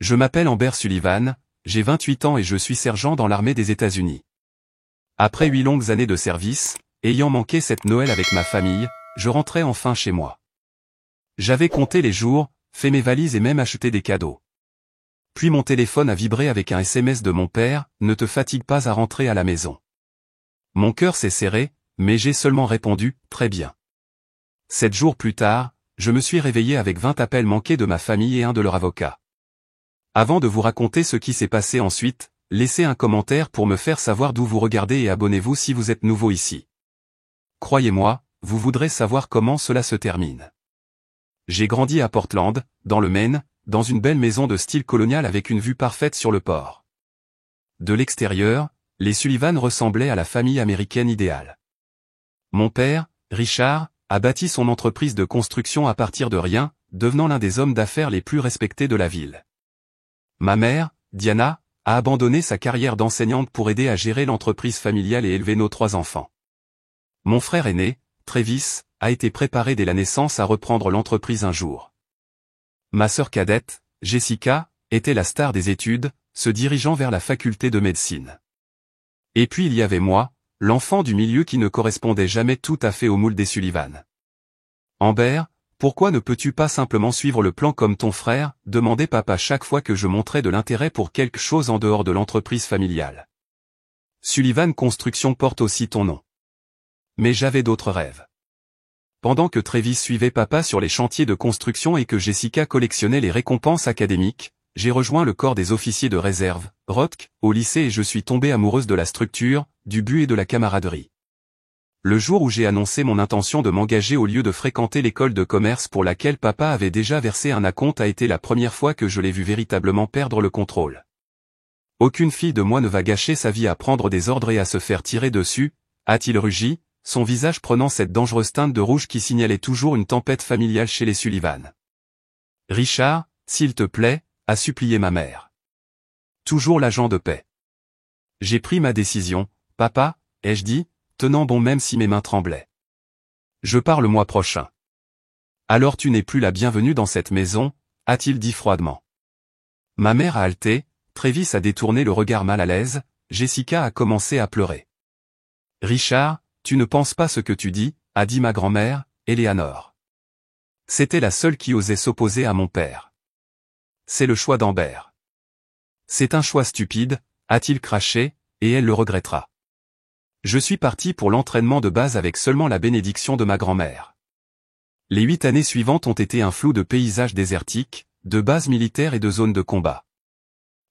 Je m'appelle Amber Sullivan, j'ai 28 ans et je suis sergent dans l'armée des États-Unis. Après 8 longues années de service, ayant manqué cette Noël avec ma famille, je rentrais enfin chez moi. J'avais compté les jours, fait mes valises et même acheté des cadeaux. Puis mon téléphone a vibré avec un SMS de mon père, « Ne te fatigue pas à rentrer à la maison ». Mon cœur s'est serré, mais j'ai seulement répondu, « Très bien ». 7 jours plus tard, je me suis réveillé avec 20 appels manqués de ma famille et un de leur avocat. Avant de vous raconter ce qui s'est passé ensuite, laissez un commentaire pour me faire savoir d'où vous regardez et abonnez-vous si vous êtes nouveau ici. Croyez-moi, vous voudrez savoir comment cela se termine. J'ai grandi à Portland, dans le Maine, dans une belle maison de style colonial avec une vue parfaite sur le port. De l'extérieur, les Sullivan ressemblaient à la famille américaine idéale. Mon père, Richard, a bâti son entreprise de construction à partir de rien, devenant l'un des hommes d'affaires les plus respectés de la ville. Ma mère, Diana, a abandonné sa carrière d'enseignante pour aider à gérer l'entreprise familiale et élever nos 3 enfants. Mon frère aîné, Travis, a été préparé dès la naissance à reprendre l'entreprise un jour. Ma sœur cadette, Jessica, était la star des études, se dirigeant vers la faculté de médecine. Et puis il y avait moi, l'enfant du milieu qui ne correspondait jamais tout à fait au moule des Sullivan. Amber, pourquoi ne peux-tu pas simplement suivre le plan comme ton frère, demandait papa chaque fois que je montrais de l'intérêt pour quelque chose en dehors de l'entreprise familiale. Sullivan Construction porte aussi ton nom. Mais j'avais d'autres rêves. Pendant que Travis suivait papa sur les chantiers de construction et que Jessica collectionnait les récompenses académiques, j'ai rejoint le corps des officiers de réserve, ROTC, au lycée et je suis tombée amoureuse de la structure, du but et de la camaraderie. Le jour où j'ai annoncé mon intention de m'engager au lieu de fréquenter l'école de commerce pour laquelle papa avait déjà versé un acompte a été la première fois que je l'ai vu véritablement perdre le contrôle. Aucune fille de moi ne va gâcher sa vie à prendre des ordres et à se faire tirer dessus, a-t-il rugi, son visage prenant cette dangereuse teinte de rouge qui signalait toujours une tempête familiale chez les Sullivan. Richard, s'il te plaît, a supplié ma mère. Toujours l'agent de paix. J'ai pris ma décision, papa, ai-je dit, tenant bon même si mes mains tremblaient. Je pars le mois prochain. Alors tu n'es plus la bienvenue dans cette maison, a-t-il dit froidement. Ma mère a haleté, Travis a détourné le regard mal à l'aise, Jessica a commencé à pleurer. Richard, tu ne penses pas ce que tu dis, a dit ma grand-mère, Eleanor. C'était la seule qui osait s'opposer à mon père. C'est le choix d'Amber. C'est un choix stupide, a-t-il craché, et elle le regrettera. Je suis parti pour l'entraînement de base avec seulement la bénédiction de ma grand-mère. Les 8 années suivantes ont été un flou de paysages désertiques, de bases militaires et de zones de combat.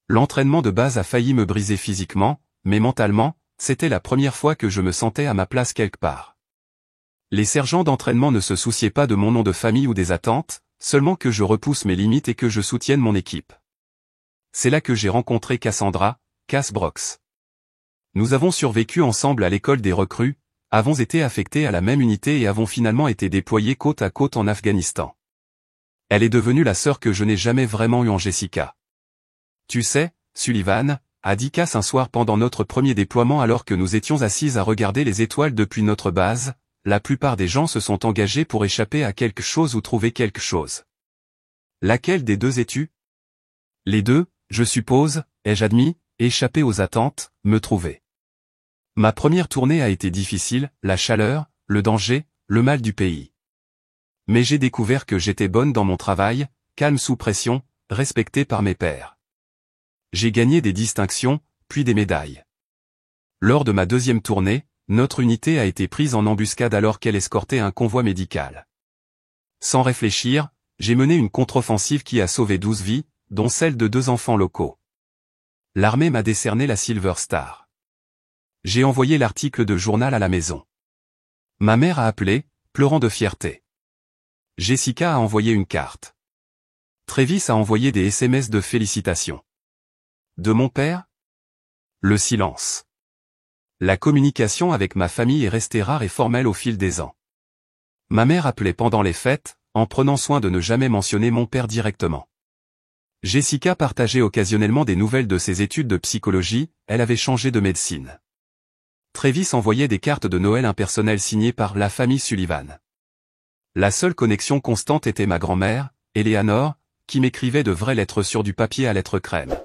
L'entraînement de base a failli me briser physiquement, mais mentalement, c'était la première fois que je me sentais à ma place quelque part. Les sergents d'entraînement ne se souciaient pas de mon nom de famille ou des attentes, seulement que je repousse mes limites et que je soutienne mon équipe. C'est là que j'ai rencontré Cassandra, Cass Brooks. Nous avons survécu ensemble à l'école des recrues, avons été affectés à la même unité et avons finalement été déployés côte à côte en Afghanistan. Elle est devenue la sœur que je n'ai jamais vraiment eue en Jessica. Tu sais, Sullivan, a dit Cass un soir pendant notre premier déploiement alors que nous étions assises à regarder les étoiles depuis notre base, la plupart des gens se sont engagés pour échapper à quelque chose ou trouver quelque chose. Laquelle des deux es-tu? Les deux, je suppose, ai-je admis, échapper aux attentes, me trouver. Ma première tournée a été difficile, la chaleur, le danger, le mal du pays. Mais j'ai découvert que j'étais bonne dans mon travail, calme sous pression, respectée par mes pairs. J'ai gagné des distinctions, puis des médailles. Lors de ma deuxième tournée, notre unité a été prise en embuscade alors qu'elle escortait un convoi médical. Sans réfléchir, j'ai mené une contre-offensive qui a sauvé 12 vies, dont celle de 2 enfants locaux. L'armée m'a décerné la Silver Star. J'ai envoyé l'article de journal à la maison. Ma mère a appelé, pleurant de fierté. Jessica a envoyé une carte. Travis a envoyé des SMS de félicitations. De mon père? Le silence. La communication avec ma famille est restée rare et formelle au fil des ans. Ma mère appelait pendant les fêtes, en prenant soin de ne jamais mentionner mon père directement. Jessica partageait occasionnellement des nouvelles de ses études de psychologie, elle avait changé de médecine. Travis envoyait des cartes de Noël impersonnelles signées par la famille Sullivan. La seule connexion constante était ma grand-mère, Eleanor, qui m'écrivait de vraies lettres sur du papier à lettres crème.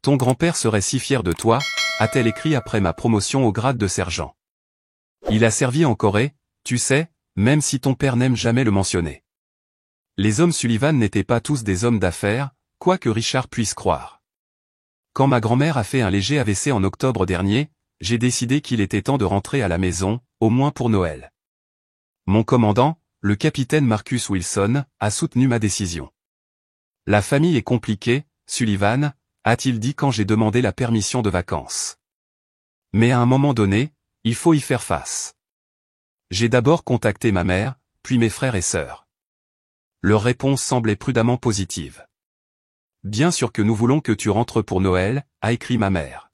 Ton grand-père serait si fier de toi, a-t-elle écrit après ma promotion au grade de sergent. Il a servi en Corée, tu sais, même si ton père n'aime jamais le mentionner. Les hommes Sullivan n'étaient pas tous des hommes d'affaires, quoi que Richard puisse croire. Quand ma grand-mère a fait un léger AVC en octobre dernier, j'ai décidé qu'il était temps de rentrer à la maison, au moins pour Noël. Mon commandant, le capitaine Marcus Wilson, a soutenu ma décision. La famille est compliquée, Sullivan, a-t-il dit quand j'ai demandé la permission de vacances. Mais à un moment donné, il faut y faire face. J'ai d'abord contacté ma mère, puis mes frères et sœurs. Leur réponse semblait prudemment positive. Bien sûr que nous voulons que tu rentres pour Noël, a écrit ma mère.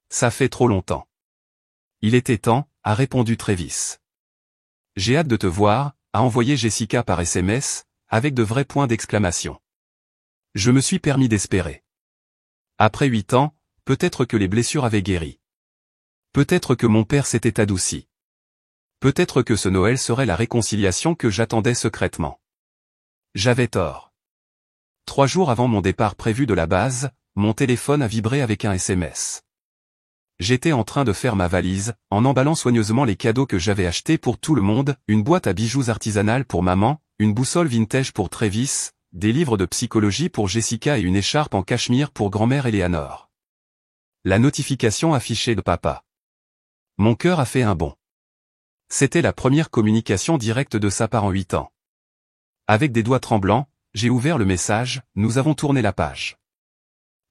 Ça fait trop longtemps. Il était temps, a répondu Travis. J'ai hâte de te voir, a envoyé Jessica par SMS, avec de vrais points d'exclamation. Je me suis permis d'espérer. Après 8 ans, peut-être que les blessures avaient guéri. Peut-être que mon père s'était adouci. Peut-être que ce Noël serait la réconciliation que j'attendais secrètement. J'avais tort. 3 jours avant mon départ prévu de la base, mon téléphone a vibré avec un SMS. J'étais en train de faire ma valise, en emballant soigneusement les cadeaux que j'avais achetés pour tout le monde, une boîte à bijoux artisanale pour maman, une boussole vintage pour Travis, des livres de psychologie pour Jessica et une écharpe en cachemire pour grand-mère Eleanor. La notification affichait de papa. Mon cœur a fait un bond. C'était la première communication directe de sa part en 8 ans. Avec des doigts tremblants, j'ai ouvert le message, nous avons tourné la page.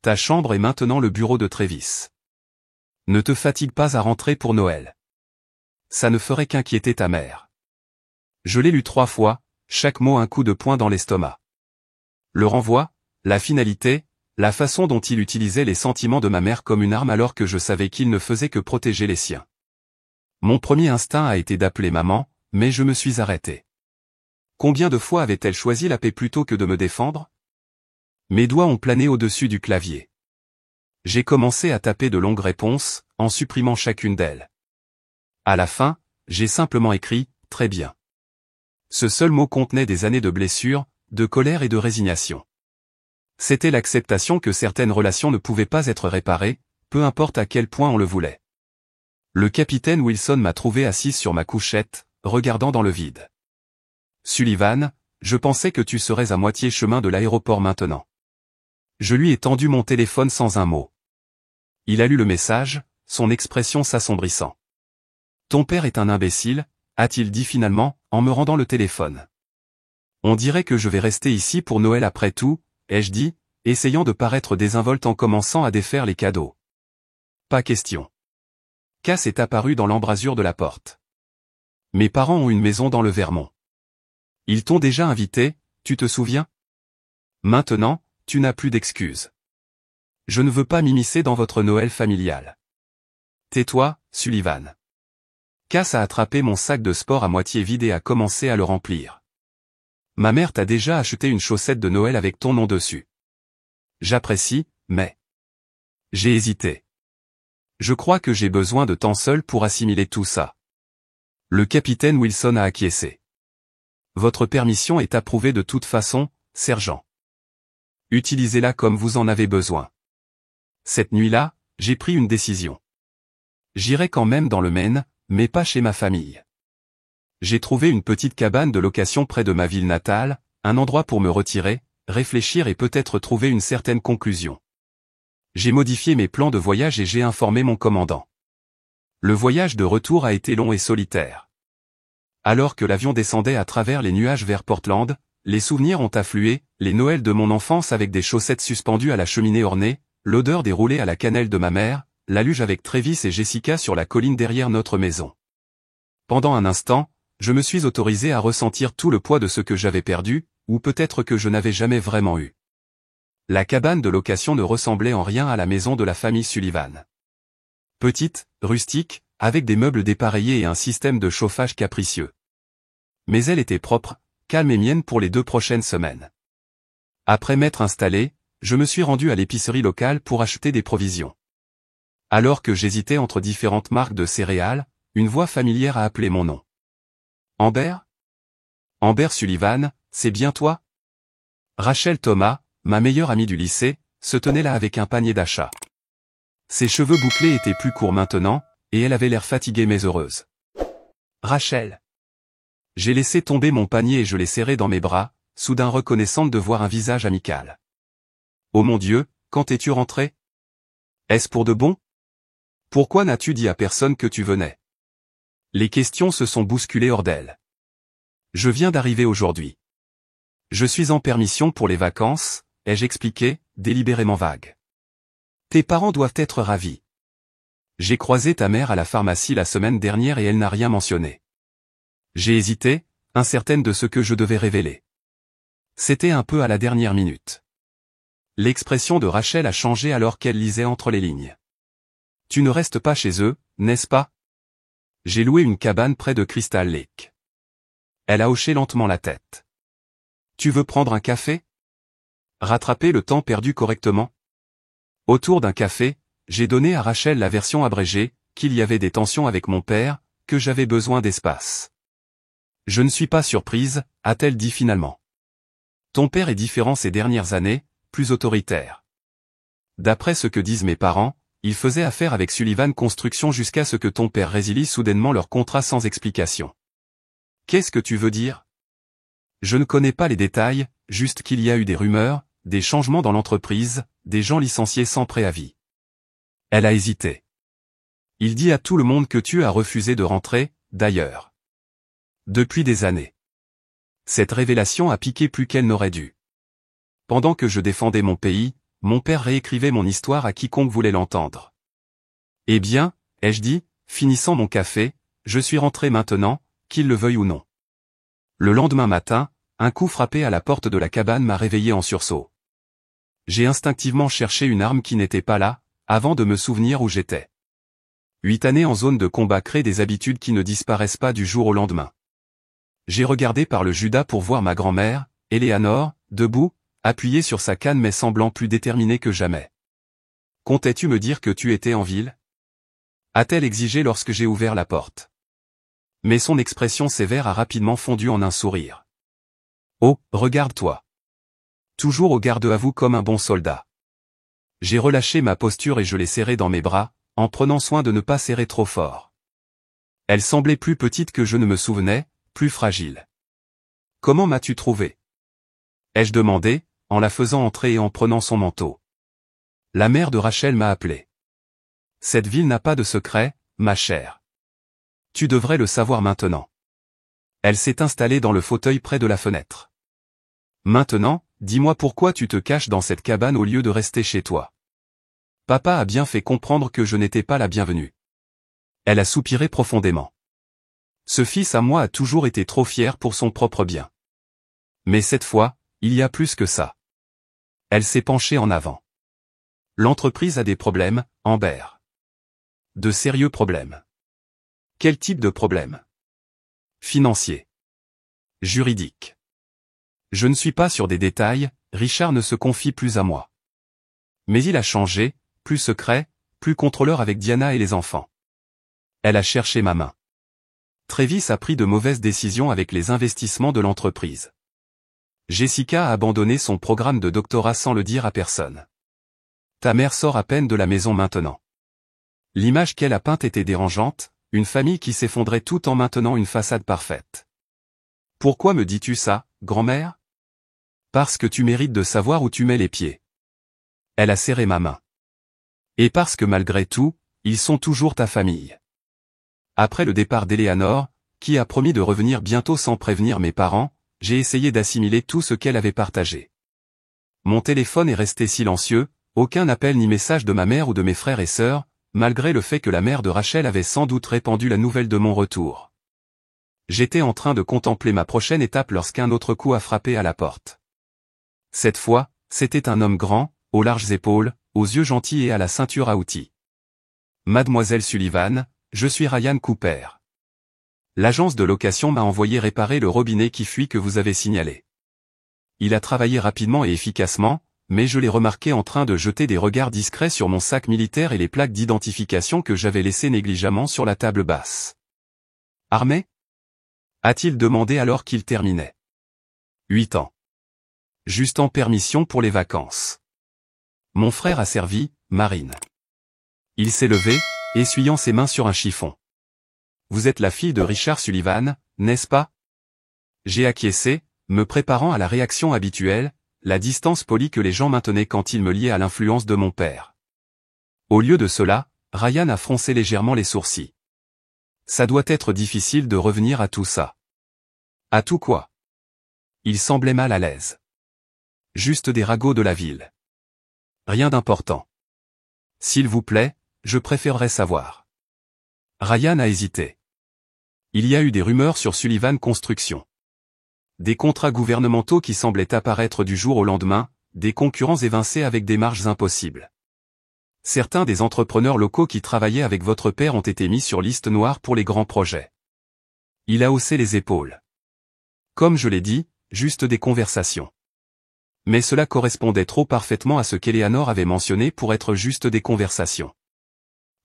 Ta chambre est maintenant le bureau de Travis. Ne te fatigue pas à rentrer pour Noël. Ça ne ferait qu'inquiéter ta mère. Je l'ai lu 3 fois, chaque mot un coup de poing dans l'estomac. Le renvoi, la finalité, la façon dont il utilisait les sentiments de ma mère comme une arme alors que je savais qu'il ne faisait que protéger les siens. Mon premier instinct a été d'appeler maman, mais je me suis arrêté. Combien de fois avait-elle choisi la paix plutôt que de me défendre? Mes doigts ont plané au-dessus du clavier. J'ai commencé à taper de longues réponses, en supprimant chacune d'elles. À la fin, j'ai simplement écrit « Très bien ». Ce seul mot contenait des années de blessures, de colère et de résignation. C'était l'acceptation que certaines relations ne pouvaient pas être réparées, peu importe à quel point on le voulait. Le capitaine Wilson m'a trouvé assise sur ma couchette, regardant dans le vide. Sullivan, je pensais que tu serais à moitié chemin de l'aéroport maintenant. Je lui ai tendu mon téléphone sans un mot. Il a lu le message, son expression s'assombrissant. Ton père est un imbécile, a-t-il dit finalement, en me rendant le téléphone. On dirait que je vais rester ici pour Noël après tout, ai-je dit, essayant de paraître désinvolte en commençant à défaire les cadeaux. Pas question. Cass est apparu dans l'embrasure de la porte. Mes parents ont une maison dans le Vermont. Ils t'ont déjà invité, tu te souviens? Maintenant, tu n'as plus d'excuses. Je ne veux pas m'immiscer dans votre Noël familial. Tais-toi, Sullivan. Cass a attrapé mon sac de sport à moitié vide et a commencé à le remplir. Ma mère t'a déjà acheté une chaussette de Noël avec ton nom dessus. J'apprécie, mais... J'ai hésité. Je crois que j'ai besoin de temps seul pour assimiler tout ça. Le capitaine Wilson a acquiescé. Votre permission est approuvée de toute façon, sergent. Utilisez-la comme vous en avez besoin. Cette nuit-là, j'ai pris une décision. J'irai quand même dans le Maine, mais pas chez ma famille. J'ai trouvé une petite cabane de location près de ma ville natale, un endroit pour me retirer, réfléchir et peut-être trouver une certaine conclusion. J'ai modifié mes plans de voyage et j'ai informé mon commandant. Le voyage de retour a été long et solitaire. Alors que l'avion descendait à travers les nuages vers Portland, les souvenirs ont afflué, les Noëls de mon enfance avec des chaussettes suspendues à la cheminée ornée, l'odeur des roulés à la cannelle de ma mère, la luge avec Travis et Jessica sur la colline derrière notre maison. Pendant un instant, je me suis autorisé à ressentir tout le poids de ce que j'avais perdu, ou peut-être que je n'avais jamais vraiment eu. La cabane de location ne ressemblait en rien à la maison de la famille Sullivan. Petite, rustique, avec des meubles dépareillés et un système de chauffage capricieux. Mais elle était propre, calme et mienne pour les 2 prochaines semaines. Après m'être installé, je me suis rendu à l'épicerie locale pour acheter des provisions. Alors que j'hésitais entre différentes marques de céréales, une voix familière a appelé mon nom. Amber? Amber Sullivan, c'est bien toi? Rachel Thomas, ma meilleure amie du lycée, se tenait là avec un panier d'achat. Ses cheveux bouclés étaient plus courts maintenant, et elle avait l'air fatiguée mais heureuse. Rachel. J'ai laissé tomber mon panier et je l'ai serré dans mes bras, soudain reconnaissante de voir un visage amical. Oh mon Dieu, quand es-tu rentrée? Est-ce pour de bon? Pourquoi n'as-tu dit à personne que tu venais? Les questions se sont bousculées hors d'elle. Je viens d'arriver aujourd'hui. Je suis en permission pour les vacances, ai-je expliqué, délibérément vague. Tes parents doivent être ravis. J'ai croisé ta mère à la pharmacie la semaine dernière et elle n'a rien mentionné. J'ai hésité, incertaine de ce que je devais révéler. C'était un peu à la dernière minute. L'expression de Rachel a changé alors qu'elle lisait entre les lignes. Tu ne restes pas chez eux, n'est-ce pas? J'ai loué une cabane près de Crystal Lake. Elle a hoché lentement la tête. Tu veux prendre un café? Rattraper le temps perdu correctement? Autour d'un café, j'ai donné à Rachel la version abrégée, qu'il y avait des tensions avec mon père, que j'avais besoin d'espace. Je ne suis pas surprise, a-t-elle dit finalement. Ton père est différent ces dernières années, plus autoritaire. D'après ce que disent mes parents, il faisait affaire avec Sullivan Construction jusqu'à ce que ton père résilie soudainement leur contrat sans explication. Qu'est-ce que tu veux dire? Je ne connais pas les détails, juste qu'il y a eu des rumeurs, des changements dans l'entreprise, des gens licenciés sans préavis. Elle a hésité. Il dit à tout le monde que tu as refusé de rentrer, d'ailleurs. Depuis des années. Cette révélation a piqué plus qu'elle n'aurait dû. Pendant que je défendais mon pays, mon père réécrivait mon histoire à quiconque voulait l'entendre. Eh bien, ai-je dit, finissant mon café, je suis rentré maintenant, qu'il le veuille ou non. Le lendemain matin, un coup frappé à la porte de la cabane m'a réveillé en sursaut. J'ai instinctivement cherché une arme qui n'était pas là, avant de me souvenir où j'étais. 8 années en zone de combat créent des habitudes qui ne disparaissent pas du jour au lendemain. J'ai regardé par le Judas pour voir ma grand-mère, Eleanor, debout, appuyée sur sa canne mais semblant plus déterminée que jamais. Comptais-tu me dire que tu étais en ville? A-t-elle exigé lorsque j'ai ouvert la porte? Mais son expression sévère a rapidement fondu en un sourire. Oh, regarde-toi. Toujours au garde-à-vous comme un bon soldat. J'ai relâché ma posture et je l'ai serrée dans mes bras, en prenant soin de ne pas serrer trop fort. Elle semblait plus petite que je ne me souvenais, plus fragile. Comment m'as-tu trouvé? Ai-je demandé, en la faisant entrer et en prenant son manteau. La mère de Rachel m'a appelé. Cette ville n'a pas de secret, ma chère. Tu devrais le savoir maintenant. Elle s'est installée dans le fauteuil près de la fenêtre. Maintenant, dis-moi pourquoi tu te caches dans cette cabane au lieu de rester chez toi. Papa a bien fait comprendre que je n'étais pas la bienvenue. Elle a soupiré profondément. Ce fils à moi a toujours été trop fier pour son propre bien. Mais cette fois, il y a plus que ça. Elle s'est penchée en avant. L'entreprise a des problèmes, Amber. De sérieux problèmes. Quel type de problème? Financier. Juridique. Je ne suis pas sur des détails, Richard ne se confie plus à moi. Mais il a changé, plus secret, plus contrôleur avec Diana et les enfants. Elle a cherché ma main. Travis a pris de mauvaises décisions avec les investissements de l'entreprise. Jessica a abandonné son programme de doctorat sans le dire à personne. Ta mère sort à peine de la maison maintenant. L'image qu'elle a peinte était dérangeante, une famille qui s'effondrait tout en maintenant une façade parfaite. Pourquoi me dis-tu ça, grand-mère? Parce que tu mérites de savoir où tu mets les pieds. Elle a serré ma main. Et parce que malgré tout, ils sont toujours ta famille. Après le départ d'Eleanor, qui a promis de revenir bientôt sans prévenir mes parents, j'ai essayé d'assimiler tout ce qu'elle avait partagé. Mon téléphone est resté silencieux, aucun appel ni message de ma mère ou de mes frères et sœurs, malgré le fait que la mère de Rachel avait sans doute répandu la nouvelle de mon retour. J'étais en train de contempler ma prochaine étape lorsqu'un autre coup a frappé à la porte. Cette fois, c'était un homme grand, aux larges épaules, aux yeux gentils et à la ceinture à outils. Mademoiselle Sullivan, je suis Ryan Cooper. L'agence de location m'a envoyé réparer le robinet qui fuit que vous avez signalé. Il a travaillé rapidement et efficacement, mais je l'ai remarqué en train de jeter des regards discrets sur mon sac militaire et les plaques d'identification que j'avais laissées négligemment sur la table basse. Armé? A-t-il demandé alors qu'il terminait. 8 ans. Juste en permission pour les vacances. Mon frère a servi, Marine. Il s'est levé, essuyant ses mains sur un chiffon. Vous êtes la fille de Richard Sullivan, n'est-ce pas? J'ai acquiescé, me préparant à la réaction habituelle, la distance polie que les gens maintenaient quand ils me liaient à l'influence de mon père. Au lieu de cela, Ryan a froncé légèrement les sourcils. Ça doit être difficile de revenir à tout ça. À tout quoi? Il semblait mal à l'aise. Juste des ragots de la ville. Rien d'important. S'il vous plaît, je préférerais savoir. Ryan a hésité. Il y a eu des rumeurs sur Sullivan Construction. Des contrats gouvernementaux qui semblaient apparaître du jour au lendemain, des concurrents évincés avec des marges impossibles. Certains des entrepreneurs locaux qui travaillaient avec votre père ont été mis sur liste noire pour les grands projets. Il a haussé les épaules. Comme je l'ai dit, juste des conversations. Mais cela correspondait trop parfaitement à ce qu'Eleanor avait mentionné pour être juste des conversations.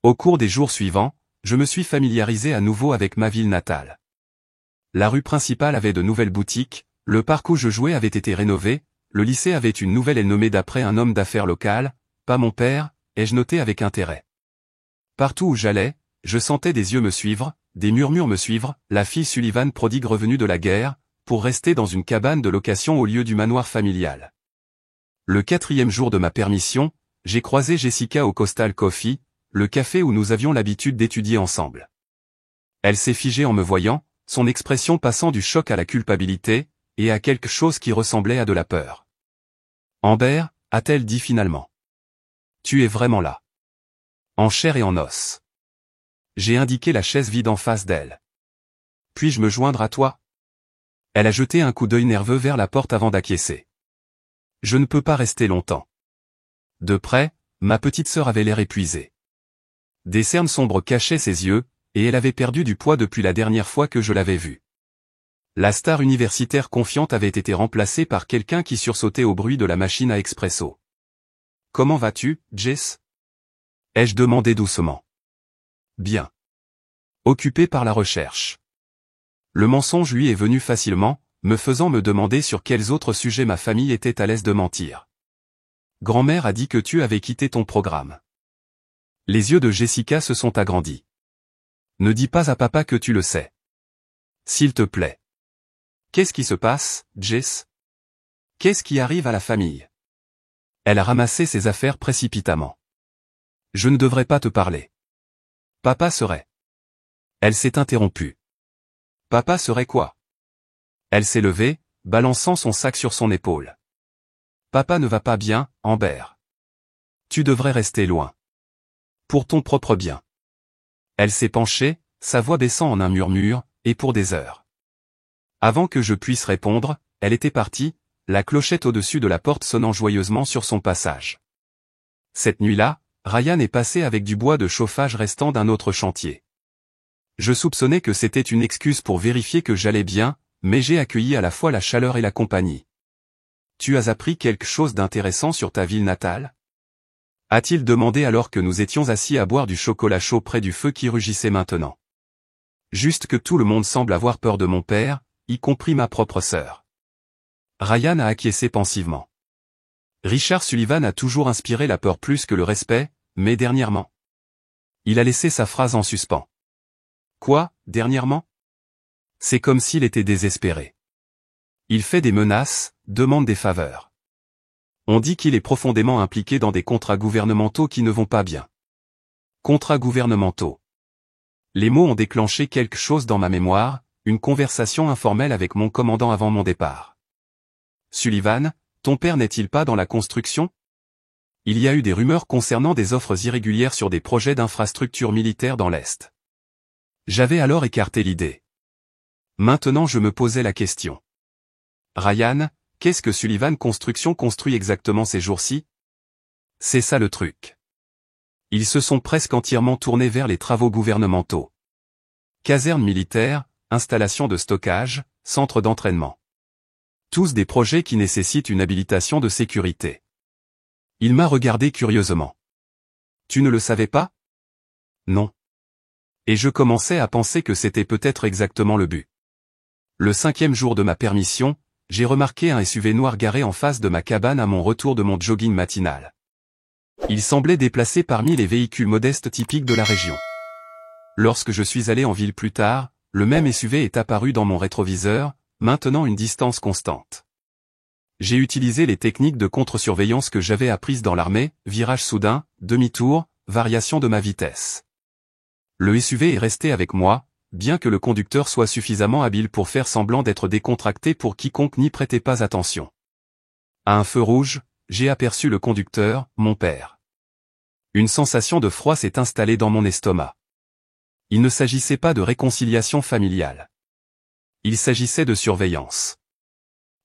Au cours des jours suivants, je me suis familiarisé à nouveau avec ma ville natale. La rue principale avait de nouvelles boutiques, le parc où je jouais avait été rénové, le lycée avait une nouvelle aile nommée d'après un homme d'affaires local, pas mon père, ai-je noté avec intérêt. Partout où j'allais, je sentais des yeux me suivre, des murmures me suivre, la fille Sullivan prodigue revenue de la guerre, pour rester dans une cabane de location au lieu du manoir familial. Le 4e jour de ma permission, j'ai croisé Jessica au Coastal Coffee, le café où nous avions l'habitude d'étudier ensemble. Elle s'est figée en me voyant, son expression passant du choc à la culpabilité, et à quelque chose qui ressemblait à de la peur. Amber, a-t-elle dit finalement. Tu es vraiment là. En chair et en os. J'ai indiqué la chaise vide en face d'elle. Puis-je me joindre à toi? Elle a jeté un coup d'œil nerveux vers la porte avant d'acquiescer. Je ne peux pas rester longtemps. De près, ma petite sœur avait l'air épuisée. Des cernes sombres cachaient ses yeux, et elle avait perdu du poids depuis la dernière fois que je l'avais vue. La star universitaire confiante avait été remplacée par quelqu'un qui sursautait au bruit de la machine à expresso. « Comment vas-tu, Jess ?» ai-je demandé doucement. « Bien. » Occupé par la recherche. Le mensonge lui est venu facilement, me faisant me demander sur quels autres sujets ma famille était à l'aise de mentir. Grand-mère a dit que tu avais quitté ton programme. Les yeux de Jessica se sont agrandis. Ne dis pas à papa que tu le sais. S'il te plaît. Qu'est-ce qui se passe, Jess? Qu'est-ce qui arrive à la famille? Elle a ramassé ses affaires précipitamment. Je ne devrais pas te parler. Papa serait. Elle s'est interrompue. Papa serait quoi? Elle s'est levée, balançant son sac sur son épaule. Papa ne va pas bien, Amber. Tu devrais rester loin. Pour ton propre bien. Elle s'est penchée, sa voix baissant en un murmure, et pour des heures. Avant que je puisse répondre, elle était partie, la clochette au-dessus de la porte sonnant joyeusement sur son passage. Cette nuit-là, Ryan est passé avec du bois de chauffage restant d'un autre chantier. Je soupçonnais que c'était une excuse pour vérifier que j'allais bien, mais j'ai accueilli à la fois la chaleur et la compagnie. Tu as appris quelque chose d'intéressant sur ta ville natale? A-t-il demandé alors que nous étions assis à boire du chocolat chaud près du feu qui rugissait maintenant. Juste que tout le monde semble avoir peur de mon père, y compris ma propre sœur. Ryan a acquiescé pensivement. Richard Sullivan a toujours inspiré la peur plus que le respect, mais dernièrement. Il a laissé sa phrase en suspens. Quoi, dernièrement? C'est comme s'il était désespéré. Il fait des menaces, demande des faveurs. On dit qu'il est profondément impliqué dans des contrats gouvernementaux qui ne vont pas bien. Contrats gouvernementaux. Les mots ont déclenché quelque chose dans ma mémoire, une conversation informelle avec mon commandant avant mon départ. Sullivan, ton père n'est-il pas dans la construction? Il y a eu des rumeurs concernant des offres irrégulières sur des projets d'infrastructures militaires dans l'Est. J'avais alors écarté l'idée. Maintenant je me posais la question. Ryan, qu'est-ce que Sullivan Construction construit exactement ces jours-ci? C'est ça le truc. Ils se sont presque entièrement tournés vers les travaux gouvernementaux. Casernes militaires, installations de stockage, centres d'entraînement. Tous des projets qui nécessitent une habilitation de sécurité. Il m'a regardé curieusement. Tu ne le savais pas? Non. Et je commençais à penser que c'était peut-être exactement le but. Le 5e jour de ma permission, j'ai remarqué un SUV noir garé en face de ma cabane à mon retour de mon jogging matinal. Il semblait déplacé parmi les véhicules modestes typiques de la région. Lorsque je suis allé en ville plus tard, le même SUV est apparu dans mon rétroviseur, maintenant une distance constante. J'ai utilisé les techniques de contre-surveillance que j'avais apprises dans l'armée, virage soudain, demi-tour, variation de ma vitesse. Le SUV est resté avec moi, bien que le conducteur soit suffisamment habile pour faire semblant d'être décontracté pour quiconque n'y prêtait pas attention. À un feu rouge, j'ai aperçu le conducteur, mon père. Une sensation de froid s'est installée dans mon estomac. Il ne s'agissait pas de réconciliation familiale. Il s'agissait de surveillance.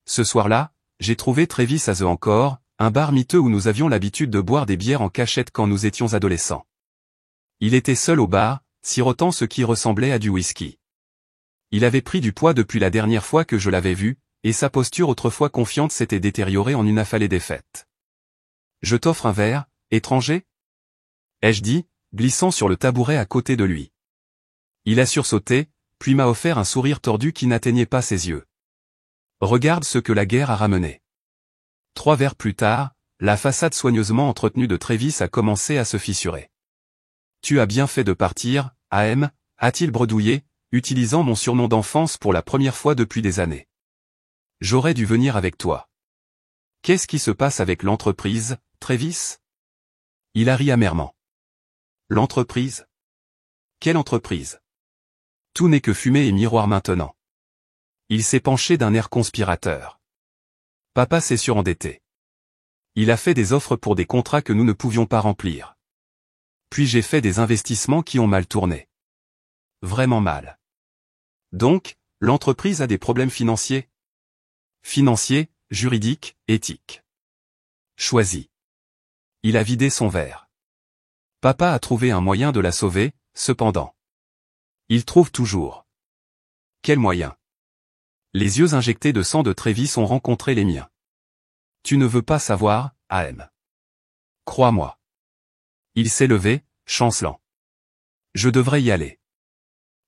Ce soir-là, j'ai trouvé Travis à The Encore, un bar miteux où nous avions l'habitude de boire des bières en cachette quand nous étions adolescents. Il était seul au bar, sirotant ce qui ressemblait à du whisky. Il avait pris du poids depuis la dernière fois que je l'avais vu, et sa posture autrefois confiante s'était détériorée en une affalée défaite. « Je t'offre un verre, étranger ?» ai-je dit, glissant sur le tabouret à côté de lui. Il a sursauté, puis m'a offert un sourire tordu qui n'atteignait pas ses yeux. Regarde ce que la guerre a ramené. 3 verres plus tard, la façade soigneusement entretenue de Travis a commencé à se fissurer. Tu as bien fait de partir, AM, a-t-il bredouillé, utilisant mon surnom d'enfance pour la première fois depuis des années. J'aurais dû venir avec toi. Qu'est-ce qui se passe avec l'entreprise, Travis? Il a ri amèrement. L'entreprise? Quelle entreprise? Tout n'est que fumée et miroir maintenant. Il s'est penché d'un air conspirateur. Papa s'est surendetté. Il a fait des offres pour des contrats que nous ne pouvions pas remplir. Puis j'ai fait des investissements qui ont mal tourné. Vraiment mal. Donc, l'entreprise a des problèmes financiers? Financiers, juridiques, éthiques. Choisis. Il a vidé son verre. Papa a trouvé un moyen de la sauver, cependant. Il trouve toujours. Quel moyen? Les yeux injectés de sang de Travis ont rencontré les miens. Tu ne veux pas savoir, AM. Crois-moi. Il s'est levé, chancelant. Je devrais y aller.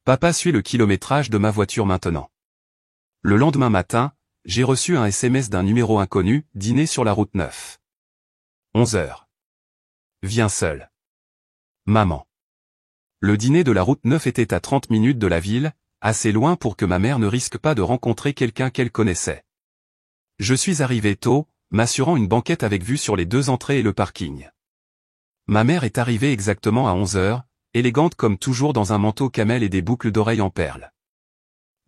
Papa suit le kilométrage de ma voiture maintenant. Le lendemain matin, j'ai reçu un SMS d'un numéro inconnu, dîner sur la route 9. 11 heures. Viens seul. Maman. Le dîner de la route 9 était à 30 minutes de la ville, assez loin pour que ma mère ne risque pas de rencontrer quelqu'un qu'elle connaissait. Je suis arrivé tôt, m'assurant une banquette avec vue sur les 2 entrées et le parking. Ma mère est arrivée exactement à 11 heures, élégante comme toujours dans un manteau camel et des boucles d'oreilles en perles.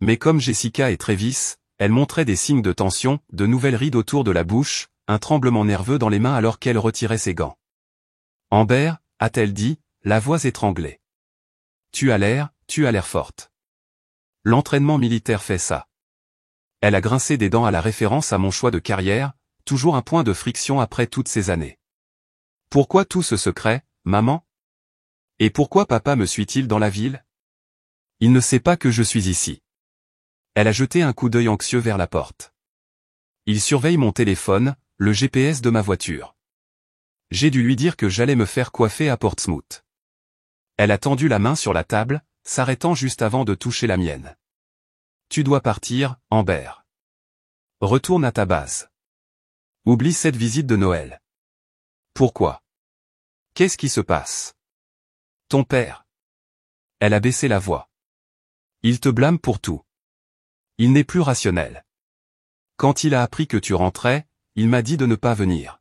Mais comme Jessica et Travis, elle montrait des signes de tension, de nouvelles rides autour de la bouche, un tremblement nerveux dans les mains alors qu'elle retirait ses gants. Amber, a-t-elle dit, la voix étranglée. Tu as l'air forte. L'entraînement militaire fait ça. Elle a grincé des dents à la référence à mon choix de carrière, toujours un point de friction après toutes ces années. Pourquoi tout ce secret, maman? Et pourquoi papa me suit-il dans la ville? Il ne sait pas que je suis ici. Elle a jeté un coup d'œil anxieux vers la porte. Il surveille mon téléphone, le GPS de ma voiture. J'ai dû lui dire que j'allais me faire coiffer à Portsmouth. Elle a tendu la main sur la table, s'arrêtant juste avant de toucher la mienne. Tu dois partir, Amber. Retourne à ta base. Oublie cette visite de Noël. Pourquoi? Qu'est-ce qui se passe? Ton père. Elle a baissé la voix. Il te blâme pour tout. Il n'est plus rationnel. Quand il a appris que tu rentrais, il m'a dit de ne pas venir.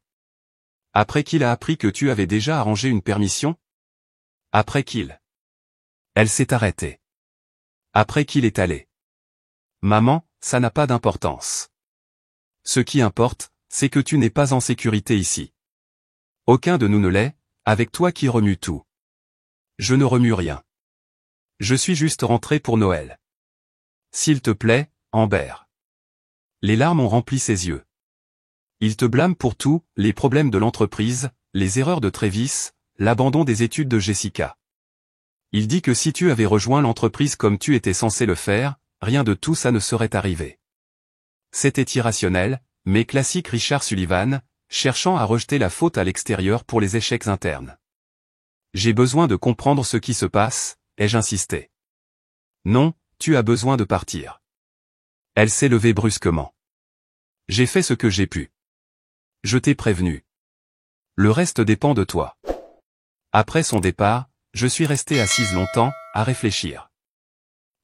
Après qu'il a appris que tu avais déjà arrangé une permission? Après qu'il. Elle s'est arrêtée. Après qu'il est allé. Maman, ça n'a pas d'importance. Ce qui importe, c'est que tu n'es pas en sécurité ici. Aucun de nous ne l'est, avec toi qui remue tout. Je ne remue rien. Je suis juste rentré pour Noël. S'il te plaît, Amber. Les larmes ont rempli ses yeux. Il te blâme pour tout, les problèmes de l'entreprise, les erreurs de Travis, l'abandon des études de Jessica. Il dit que si tu avais rejoint l'entreprise comme tu étais censé le faire, rien de tout ça ne serait arrivé. C'était irrationnel, mais classique Richard Sullivan, cherchant à rejeter la faute à l'extérieur pour les échecs internes. J'ai besoin de comprendre ce qui se passe, ai-je insisté. Non, tu as besoin de partir. Elle s'est levée brusquement. J'ai fait ce que j'ai pu. Je t'ai prévenu. Le reste dépend de toi. Après son départ, je suis restée assise longtemps, à réfléchir.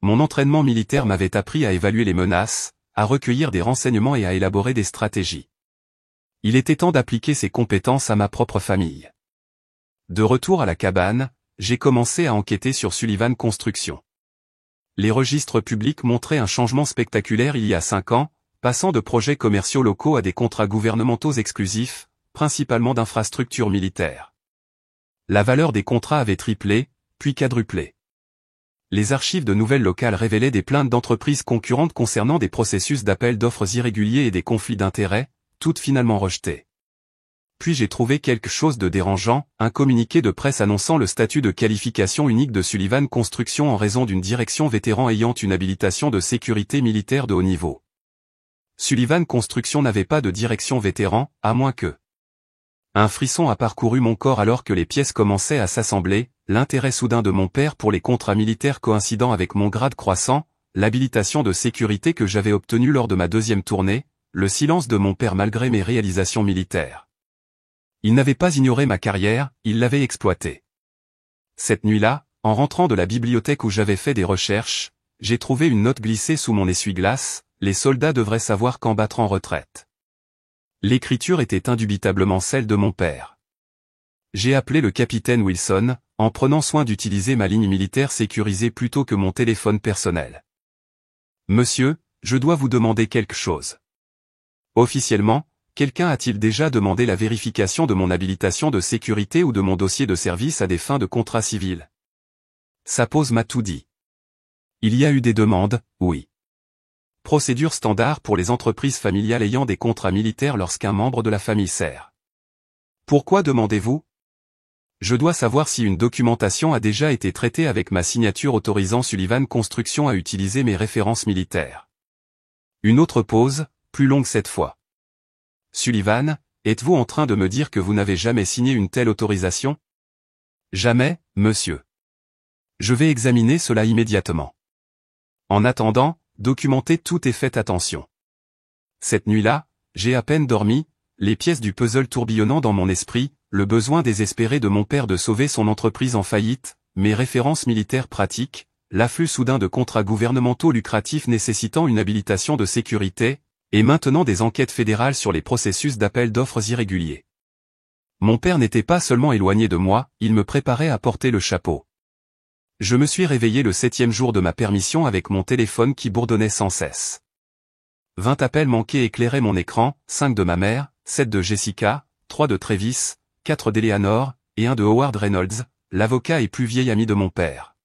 Mon entraînement militaire m'avait appris à évaluer les menaces, à recueillir des renseignements et à élaborer des stratégies. Il était temps d'appliquer ces compétences à ma propre famille. De retour à la cabane, j'ai commencé à enquêter sur Sullivan Construction. Les registres publics montraient un changement spectaculaire il y a 5 ans, passant de projets commerciaux locaux à des contrats gouvernementaux exclusifs, principalement d'infrastructures militaires. La valeur des contrats avait triplé, puis quadruplé. Les archives de nouvelles locales révélaient des plaintes d'entreprises concurrentes concernant des processus d'appel d'offres irréguliers et des conflits d'intérêts, toutes finalement rejetées. Puis j'ai trouvé quelque chose de dérangeant, un communiqué de presse annonçant le statut de qualification unique de Sullivan Construction en raison d'une direction vétéran ayant une habilitation de sécurité militaire de haut niveau. Sullivan Construction n'avait pas de direction vétéran, à moins que... Un frisson a parcouru mon corps alors que les pièces commençaient à s'assembler, l'intérêt soudain de mon père pour les contrats militaires coïncidant avec mon grade croissant, l'habilitation de sécurité que j'avais obtenue lors de ma 2e tournée, le silence de mon père malgré mes réalisations militaires. Il n'avait pas ignoré ma carrière, il l'avait exploitée. Cette nuit-là, en rentrant de la bibliothèque où j'avais fait des recherches, j'ai trouvé une note glissée sous mon essuie-glace, les soldats devraient savoir quand battre en retraite. L'écriture était indubitablement celle de mon père. J'ai appelé le capitaine Wilson, en prenant soin d'utiliser ma ligne militaire sécurisée plutôt que mon téléphone personnel. Monsieur, je dois vous demander quelque chose. Officiellement, quelqu'un a-t-il déjà demandé la vérification de mon habilitation de sécurité ou de mon dossier de service à des fins de contrat civil? Sa pose m'a tout dit. Il y a eu des demandes, oui. Procédure standard pour les entreprises familiales ayant des contrats militaires lorsqu'un membre de la famille sert. Pourquoi demandez-vous? Je dois savoir si une documentation a déjà été traitée avec ma signature autorisant Sullivan Construction à utiliser mes références militaires. Une autre pause, plus longue cette fois. Sullivan, êtes-vous en train de me dire que vous n'avez jamais signé une telle autorisation? Jamais, monsieur. Je vais examiner cela immédiatement. En attendant, documentez tout et faites attention. Cette nuit-là, j'ai à peine dormi, les pièces du puzzle tourbillonnant dans mon esprit, le besoin désespéré de mon père de sauver son entreprise en faillite, mes références militaires pratiques, l'afflux soudain de contrats gouvernementaux lucratifs nécessitant une habilitation de sécurité, et maintenant des enquêtes fédérales sur les processus d'appel d'offres irréguliers. Mon père n'était pas seulement éloigné de moi, il me préparait à porter le chapeau. Je me suis réveillé le 7e jour de ma permission avec mon téléphone qui bourdonnait sans cesse. 20 appels manqués éclairaient mon écran, 5 de ma mère, 7 de Jessica, 3 de Travis, 4 d'Eleanor, et 1 de Howard Reynolds, l'avocat et plus vieil ami de mon père.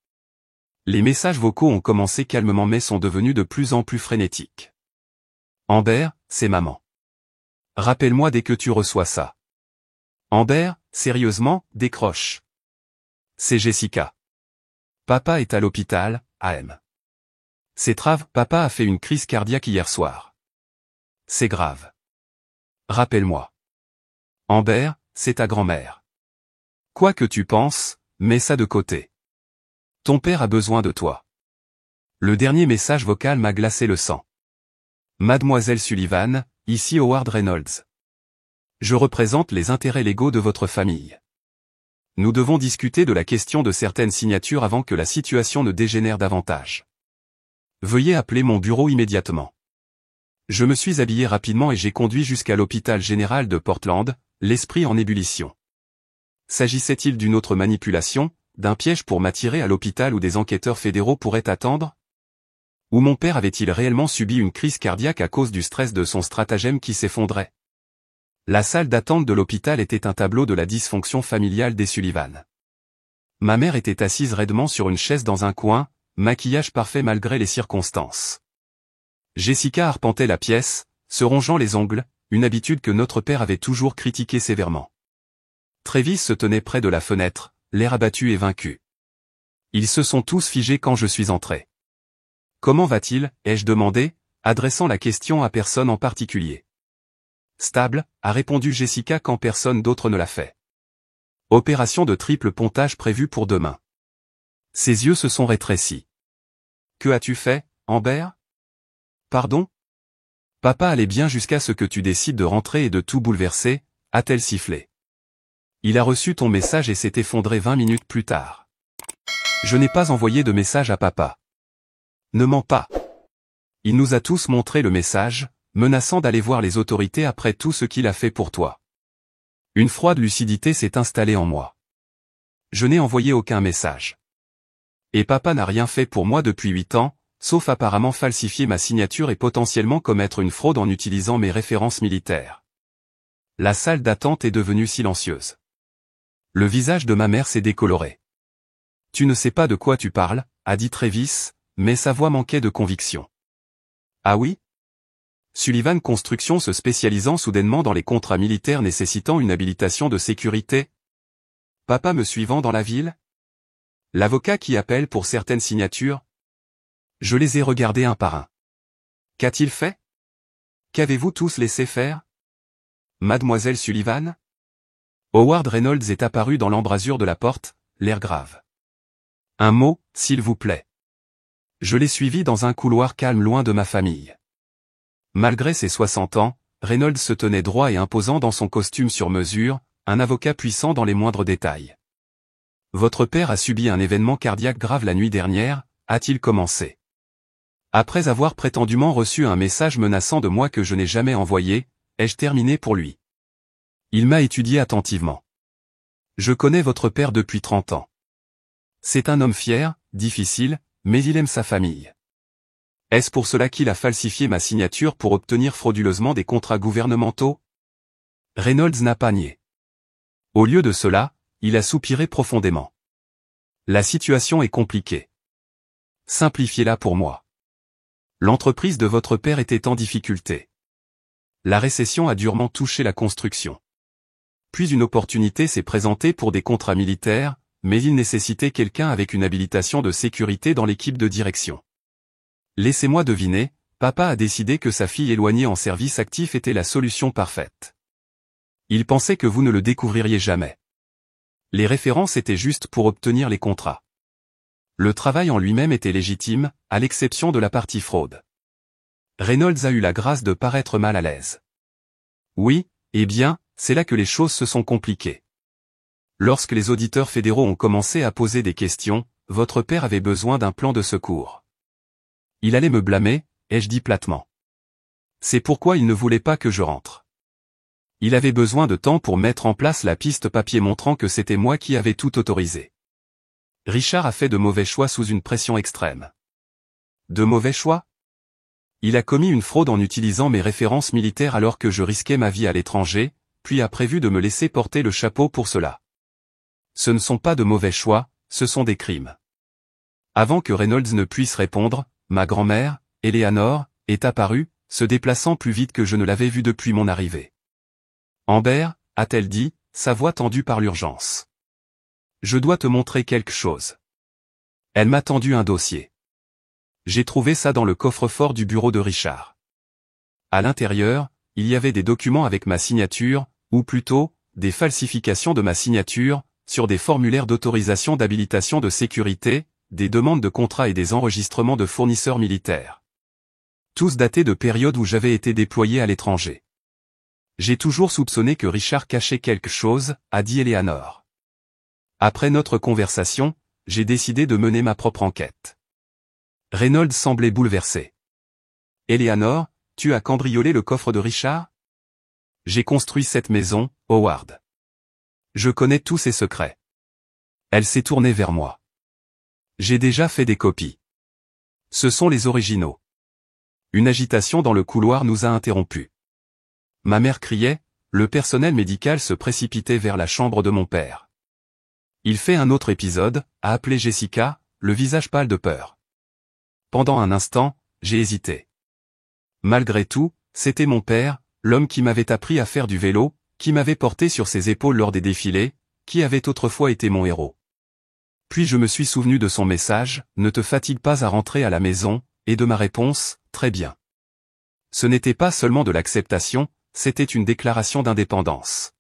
Les messages vocaux ont commencé calmement mais sont devenus de plus en plus frénétiques. Amber, c'est maman. Rappelle-moi dès que tu reçois ça. Amber, sérieusement, décroche. C'est Jessica. Papa est à l'hôpital, AM. C'est grave, papa a fait une crise cardiaque hier soir. C'est grave. Rappelle-moi. Amber, c'est ta grand-mère. Quoi que tu penses, mets ça de côté. Ton père a besoin de toi. Le dernier message vocal m'a glacé le sang. Mademoiselle Sullivan, ici Howard Reynolds. Je représente les intérêts légaux de votre famille. Nous devons discuter de la question de certaines signatures avant que la situation ne dégénère davantage. Veuillez appeler mon bureau immédiatement. Je me suis habillé rapidement et j'ai conduit jusqu'à l'hôpital général de Portland, l'esprit en ébullition. S'agissait-il d'une autre manipulation, d'un piège pour m'attirer à l'hôpital où des enquêteurs fédéraux pourraient attendre? Ou mon père avait-il réellement subi une crise cardiaque à cause du stress de son stratagème qui s'effondrait? La salle d'attente de l'hôpital était un tableau de la dysfonction familiale des Sullivan. Ma mère était assise raidement sur une chaise dans un coin, maquillage parfait malgré les circonstances. Jessica arpentait la pièce, se rongeant les ongles, une habitude que notre père avait toujours critiquée sévèrement. Travis se tenait près de la fenêtre, l'air abattu et vaincu. Ils se sont tous figés quand je suis entré. Comment va-t-il, ai-je demandé, adressant la question à personne en particulier. Stable, a répondu Jessica quand personne d'autre ne l'a fait. Opération de triple pontage prévue pour demain. Ses yeux se sont rétrécis. Que as-tu fait, Amber? Pardon? Papa allait bien jusqu'à ce que tu décides de rentrer et de tout bouleverser, a-t-elle sifflé. Il a reçu ton message et s'est effondré 20 minutes plus tard. Je n'ai pas envoyé de message à papa. Ne mens pas. Il nous a tous montré le message, menaçant d'aller voir les autorités après tout ce qu'il a fait pour toi. Une froide lucidité s'est installée en moi. Je n'ai envoyé aucun message. Et papa n'a rien fait pour moi depuis 8 ans, sauf apparemment falsifier ma signature et potentiellement commettre une fraude en utilisant mes références militaires. La salle d'attente est devenue silencieuse. Le visage de ma mère s'est décoloré. Tu ne sais pas de quoi tu parles, a dit Travis, mais sa voix manquait de conviction. Ah oui? Sullivan Construction se spécialisant soudainement dans les contrats militaires nécessitant une habilitation de sécurité? Papa me suivant dans la ville? L'avocat qui appelle pour certaines signatures? Je les ai regardés un par un. Qu'a-t-il fait? Qu'avez-vous tous laissé faire? Mademoiselle Sullivan? Howard Reynolds est apparu dans l'embrasure de la porte, l'air grave. Un mot, s'il vous plaît. Je l'ai suivi dans un couloir calme loin de ma famille. Malgré ses 60 ans, Reynolds se tenait droit et imposant dans son costume sur mesure, un avocat puissant dans les moindres détails. Votre père a subi un événement cardiaque grave la nuit dernière, a-t-il commencé. Après avoir prétendument reçu un message menaçant de moi que je n'ai jamais envoyé, ai-je terminé pour lui. Il m'a étudié attentivement. Je connais votre père depuis 30 ans. C'est un homme fier, difficile, mais il aime sa famille. Est-ce pour cela qu'il a falsifié ma signature pour obtenir frauduleusement des contrats gouvernementaux? Reynolds n'a pas nié. Au lieu de cela, il a soupiré profondément. La situation est compliquée. Simplifiez-la pour moi. L'entreprise de votre père était en difficulté. La récession a durement touché la construction. Puis une opportunité s'est présentée pour des contrats militaires, mais il nécessitait quelqu'un avec une habilitation de sécurité dans l'équipe de direction. Laissez-moi deviner, papa a décidé que sa fille éloignée en service actif était la solution parfaite. Il pensait que vous ne le découvririez jamais. Les références étaient justes pour obtenir les contrats. Le travail en lui-même était légitime, à l'exception de la partie fraude. Reynolds a eu la grâce de paraître mal à l'aise. Oui, eh bien, c'est là que les choses se sont compliquées. Lorsque les auditeurs fédéraux ont commencé à poser des questions, votre père avait besoin d'un plan de secours. Il allait me blâmer, ai-je dit platement. C'est pourquoi il ne voulait pas que je rentre. Il avait besoin de temps pour mettre en place la piste papier montrant que c'était moi qui avais tout autorisé. Richard a fait de mauvais choix sous une pression extrême. De mauvais choix? Il a commis une fraude en utilisant mes références militaires alors que je risquais ma vie à l'étranger, puis a prévu de me laisser porter le chapeau pour cela. Ce ne sont pas de mauvais choix, ce sont des crimes. Avant que Reynolds ne puisse répondre, ma grand-mère, Eleanor, est apparue, se déplaçant plus vite que je ne l'avais vue depuis mon arrivée. Amber, a-t-elle dit, sa voix tendue par l'urgence. Je dois te montrer quelque chose. Elle m'a tendu un dossier. J'ai trouvé ça dans le coffre-fort du bureau de Richard. À l'intérieur, il y avait des documents avec ma signature, ou plutôt, des falsifications de ma signature, sur des formulaires d'autorisation d'habilitation de sécurité, des demandes de contrats et des enregistrements de fournisseurs militaires. Tous datés de périodes où j'avais été déployé à l'étranger. J'ai toujours soupçonné que Richard cachait quelque chose, a dit Eleanor. Après notre conversation, j'ai décidé de mener ma propre enquête. Reynolds semblait bouleversé. Eleanor, tu as cambriolé le coffre de Richard? J'ai construit cette maison, Howard. Je connais tous ses secrets. Elle s'est tournée vers moi. J'ai déjà fait des copies. Ce sont les originaux. Une agitation dans le couloir nous a interrompus. Ma mère criait, le personnel médical se précipitait vers la chambre de mon père. Il fait un autre épisode, a appelé Jessica, le visage pâle de peur. Pendant un instant, j'ai hésité. Malgré tout, c'était mon père, l'homme qui m'avait appris à faire du vélo, qui m'avait porté sur ses épaules lors des défilés, qui avait autrefois été mon héros. Puis je me suis souvenu de son message, ne te fatigue pas à rentrer à la maison, et de ma réponse, très bien. Ce n'était pas seulement de l'acceptation, c'était une déclaration d'indépendance.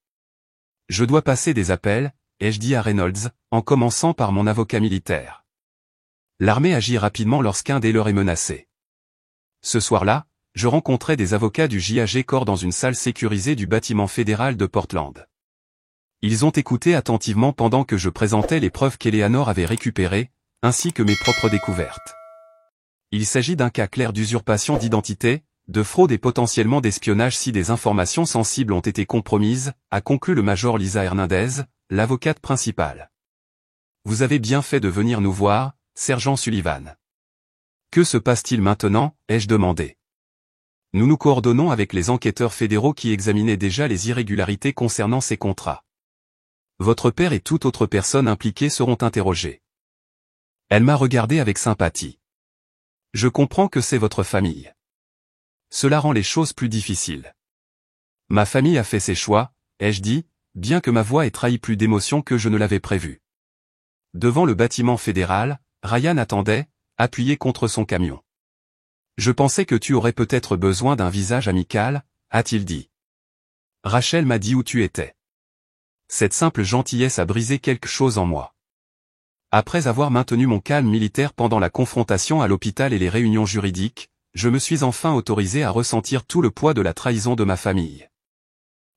Je dois passer des appels, ai-je dit à Reynolds, en commençant par mon avocat militaire. L'armée agit rapidement lorsqu'un des leurs est menacé. Ce soir-là, je rencontrai des avocats du JAG Corps dans une salle sécurisée du bâtiment fédéral de Portland. Ils ont écouté attentivement pendant que je présentais les preuves qu'Eleanor avait récupérées, ainsi que mes propres découvertes. Il s'agit d'un cas clair d'usurpation d'identité, de fraude et potentiellement d'espionnage si des informations sensibles ont été compromises, a conclu le major Lisa Hernandez, l'avocate principale. Vous avez bien fait de venir nous voir, sergent Sullivan. Que se passe-t-il maintenant, ai-je demandé. Nous nous coordonnons avec les enquêteurs fédéraux qui examinaient déjà les irrégularités concernant ces contrats. Votre père et toute autre personne impliquée seront interrogés. Elle m'a regardé avec sympathie. Je comprends que c'est votre famille. Cela rend les choses plus difficiles. Ma famille a fait ses choix, ai-je dit, bien que ma voix ait trahi plus d'émotion que je ne l'avais prévu. Devant le bâtiment fédéral, Ryan attendait, appuyé contre son camion. Je pensais que tu aurais peut-être besoin d'un visage amical, a-t-il dit. Rachel m'a dit où tu étais. Cette simple gentillesse a brisé quelque chose en moi. Après avoir maintenu mon calme militaire pendant la confrontation à l'hôpital et les réunions juridiques, je me suis enfin autorisé à ressentir tout le poids de la trahison de ma famille.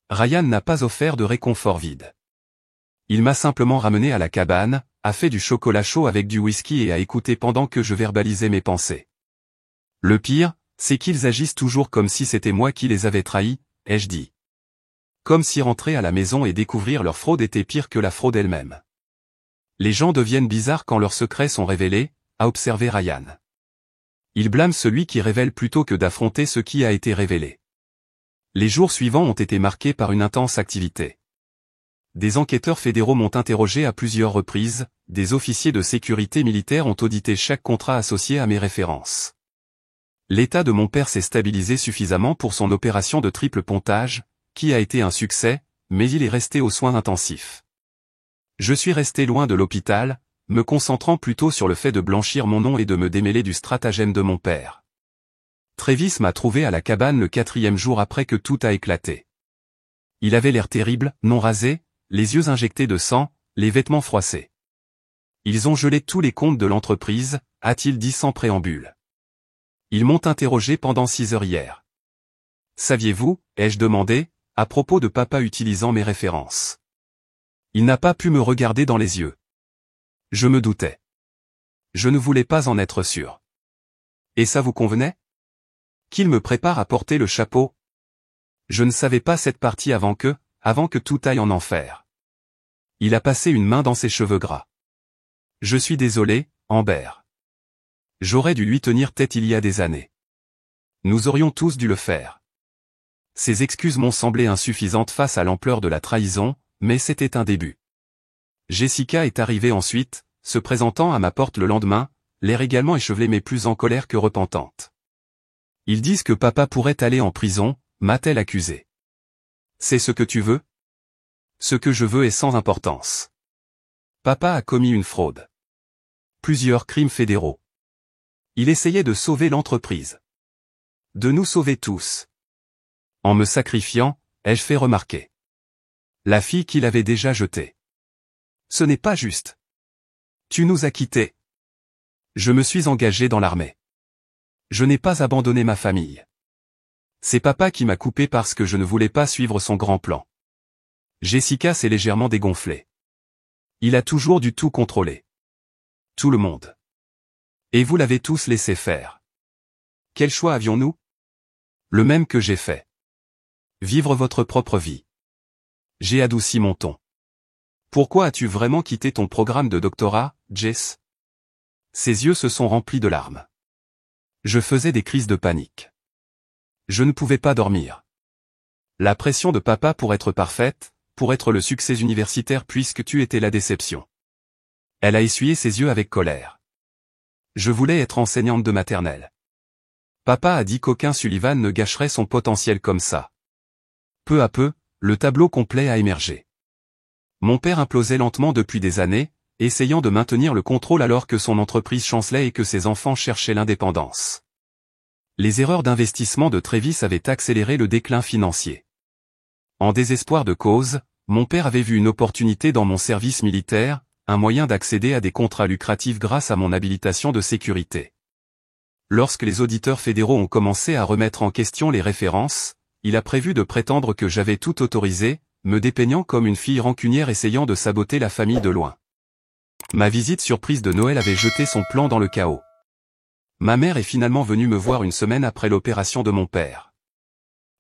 Ryan n'a pas offert de réconfort vide. Il m'a simplement ramené à la cabane, a fait du chocolat chaud avec du whisky et a écouté pendant que je verbalisais mes pensées. Le pire, c'est qu'ils agissent toujours comme si c'était moi qui les avais trahis, ai-je dit. Comme si rentrer à la maison et découvrir leur fraude était pire que la fraude elle-même. Les gens deviennent bizarres quand leurs secrets sont révélés, a observé Ryan. Ils blâment celui qui révèle plutôt que d'affronter ce qui a été révélé. Les jours suivants ont été marqués par une intense activité. Des enquêteurs fédéraux m'ont interrogé à plusieurs reprises, des officiers de sécurité militaire ont audité chaque contrat associé à mes références. L'état de mon père s'est stabilisé suffisamment pour son opération de triple pontage, qui a été un succès, mais il est resté aux soins intensifs. Je suis resté loin de l'hôpital, me concentrant plutôt sur le fait de blanchir mon nom et de me démêler du stratagème de mon père. Travis m'a trouvé à la cabane le 4e jour après que tout a éclaté. Il avait l'air terrible, non rasé, les yeux injectés de sang, les vêtements froissés. Ils ont gelé tous les comptes de l'entreprise, a-t-il dit sans préambule. Ils m'ont interrogé pendant 6 heures hier. Saviez-vous, ai-je demandé, à propos de papa utilisant mes références. Il n'a pas pu me regarder dans les yeux. Je me doutais. Je ne voulais pas en être sûr. Et ça vous convenait? Qu'il me prépare à porter le chapeau? Je ne savais pas cette partie avant que tout aille en enfer. Il a passé une main dans ses cheveux gras. Je suis désolé, Amber. J'aurais dû lui tenir tête il y a des années. Nous aurions tous dû le faire. Ces excuses m'ont semblé insuffisantes face à l'ampleur de la trahison, mais c'était un début. Jessica est arrivée ensuite, se présentant à ma porte le lendemain, l'air également échevelé mais plus en colère que repentante. Ils disent que papa pourrait aller en prison, m'a-t-elle accusé. C'est ce que tu veux? Ce que je veux est sans importance. Papa a commis une fraude. Plusieurs crimes fédéraux. Il essayait de sauver l'entreprise. De nous sauver tous. En me sacrifiant, ai-je fait remarquer. La fille qu'il avait déjà jetée. Ce n'est pas juste. Tu nous as quittés. Je me suis engagé dans l'armée. Je n'ai pas abandonné ma famille. C'est papa qui m'a coupé parce que je ne voulais pas suivre son grand plan. Jessica s'est légèrement dégonflée. Il a toujours dû tout contrôler. Tout le monde. Et vous l'avez tous laissé faire. Quel choix avions-nous? Le même que j'ai fait. Vivre votre propre vie. J'ai adouci mon ton. Pourquoi as-tu vraiment quitté ton programme de doctorat, Jess? Ses yeux se sont remplis de larmes. Je faisais des crises de panique. Je ne pouvais pas dormir. La pression de papa pour être parfaite, pour être le succès universitaire puisque tu étais la déception. Elle a essuyé ses yeux avec colère. Je voulais être enseignante de maternelle. Papa a dit qu'aucun Sullivan ne gâcherait son potentiel comme ça. Peu à peu, le tableau complet a émergé. Mon père implosait lentement depuis des années, essayant de maintenir le contrôle alors que son entreprise chancelait et que ses enfants cherchaient l'indépendance. Les erreurs d'investissement de Travis avaient accéléré le déclin financier. En désespoir de cause, mon père avait vu une opportunité dans mon service militaire, un moyen d'accéder à des contrats lucratifs grâce à mon habilitation de sécurité. Lorsque les auditeurs fédéraux ont commencé à remettre en question les références, il a prévu de prétendre que j'avais tout autorisé, me dépeignant comme une fille rancunière essayant de saboter la famille de loin. Ma visite surprise de Noël avait jeté son plan dans le chaos. Ma mère est finalement venue me voir une semaine après l'opération de mon père.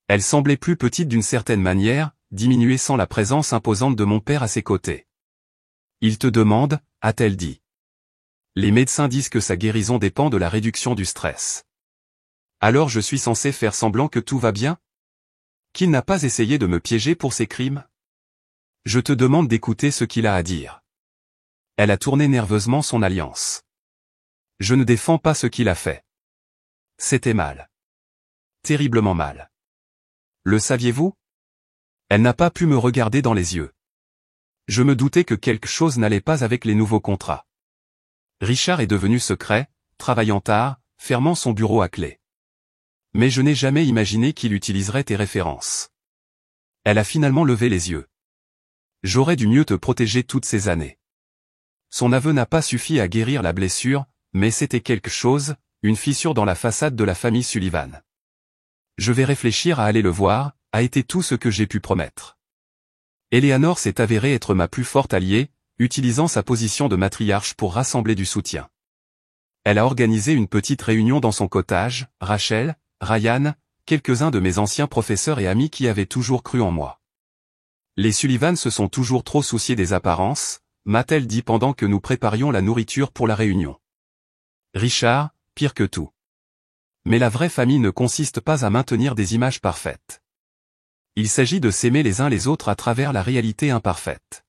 Elle semblait plus petite d'une certaine manière, diminuée sans la présence imposante de mon père à ses côtés. Il te demande, a-t-elle dit. Les médecins disent que sa guérison dépend de la réduction du stress. Alors je suis censé faire semblant que tout va bien? Qu'il n'a pas essayé de me piéger pour ses crimes? Je te demande d'écouter ce qu'il a à dire. Elle a tourné nerveusement son alliance. Je ne défends pas ce qu'il a fait. C'était mal. Terriblement mal. Le saviez-vous? Elle n'a pas pu me regarder dans les yeux. Je me doutais que quelque chose n'allait pas avec les nouveaux contrats. Richard est devenu secret, travaillant tard, fermant son bureau à clé. Mais je n'ai jamais imaginé qu'il utiliserait tes références. Elle a finalement levé les yeux. J'aurais dû mieux te protéger toutes ces années. Son aveu n'a pas suffi à guérir la blessure, mais c'était quelque chose, une fissure dans la façade de la famille Sullivan. Je vais réfléchir à aller le voir, a été tout ce que j'ai pu promettre. Eleanor s'est avérée être ma plus forte alliée, utilisant sa position de matriarche pour rassembler du soutien. Elle a organisé une petite réunion dans son cottage, Rachel, Ryan, quelques-uns de mes anciens professeurs et amis qui avaient toujours cru en moi. Les Sullivan se sont toujours trop souciés des apparences, m'a-t-elle dit pendant que nous préparions la nourriture pour la réunion. Richard, pire que tout. Mais la vraie famille ne consiste pas à maintenir des images parfaites. Il s'agit de s'aimer les uns les autres à travers la réalité imparfaite.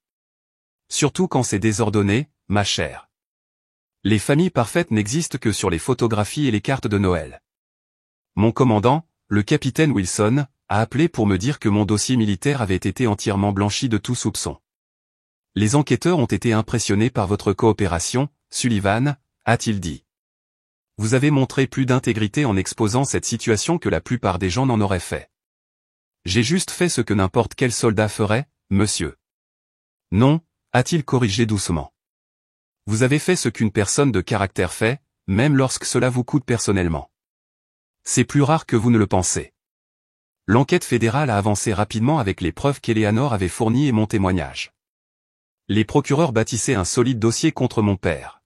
Surtout quand c'est désordonné, ma chère. Les familles parfaites n'existent que sur les photographies et les cartes de Noël. Mon commandant, le capitaine Wilson, a appelé pour me dire que mon dossier militaire avait été entièrement blanchi de tout soupçon. Les enquêteurs ont été impressionnés par votre coopération, Sullivan, a-t-il dit. Vous avez montré plus d'intégrité en exposant cette situation que la plupart des gens n'en auraient fait. J'ai juste fait ce que n'importe quel soldat ferait, monsieur. Non, a-t-il corrigé doucement. Vous avez fait ce qu'une personne de caractère fait, même lorsque cela vous coûte personnellement. C'est plus rare que vous ne le pensez. L'enquête fédérale a avancé rapidement avec les preuves qu'Eleanor avait fournies et mon témoignage. Les procureurs bâtissaient un solide dossier contre mon père.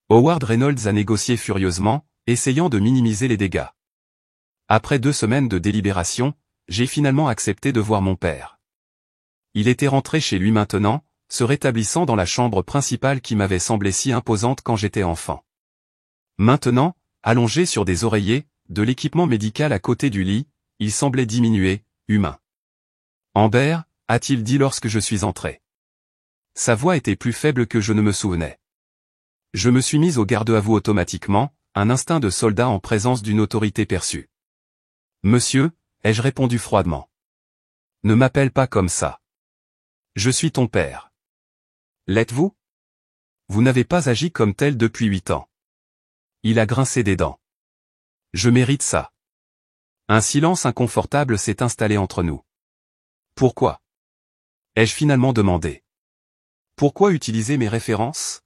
Howard Reynolds a négocié furieusement, essayant de minimiser les dégâts. Après 2 semaines de délibération, j'ai finalement accepté de voir mon père. Il était rentré chez lui maintenant, se rétablissant dans la chambre principale qui m'avait semblé si imposante quand j'étais enfant. Maintenant, allongé sur des oreillers, de l'équipement médical à côté du lit, il semblait diminuer, humain. Amber, a-t-il dit lorsque je suis entré. Sa voix était plus faible que je ne me souvenais. Je me suis mise au garde-à-vous automatiquement, un instinct de soldat en présence d'une autorité perçue. Monsieur, ai-je répondu froidement. Ne m'appelle pas comme ça. Je suis ton père. L'êtes-vous? Vous n'avez pas agi comme tel depuis 8 ans. Il a grincé des dents. Je mérite ça. Un silence inconfortable s'est installé entre nous. Pourquoi? Ai-je finalement demandé. Pourquoi utiliser mes références?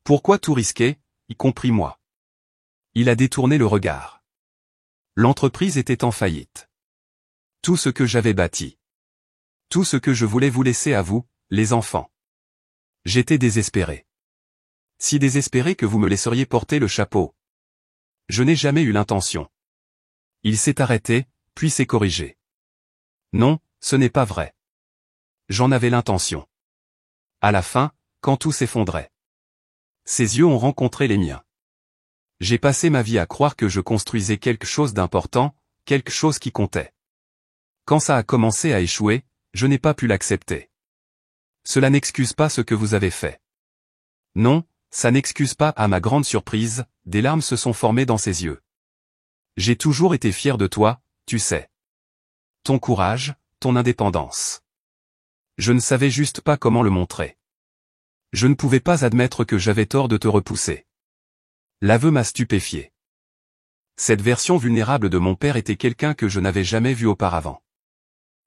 Pourquoi tout risquer, y compris moi? Il a détourné le regard. L'entreprise était en faillite. Tout ce que j'avais bâti. Tout ce que je voulais vous laisser à vous, les enfants. J'étais désespéré. Si désespéré que vous me laisseriez porter le chapeau. Je n'ai jamais eu l'intention. Il s'est arrêté, puis s'est corrigé. Non, ce n'est pas vrai. J'en avais l'intention. À la fin, quand tout s'effondrait. Ses yeux ont rencontré les miens. J'ai passé ma vie à croire que je construisais quelque chose d'important, quelque chose qui comptait. Quand ça a commencé à échouer, je n'ai pas pu l'accepter. Cela n'excuse pas ce que vous avez fait. Non, ça n'excuse pas. À ma grande surprise, des larmes se sont formées dans ses yeux. J'ai toujours été fier de toi, tu sais. Ton courage, ton indépendance. Je ne savais juste pas comment le montrer. Je ne pouvais pas admettre que j'avais tort de te repousser. L'aveu m'a stupéfié. Cette version vulnérable de mon père était quelqu'un que je n'avais jamais vu auparavant.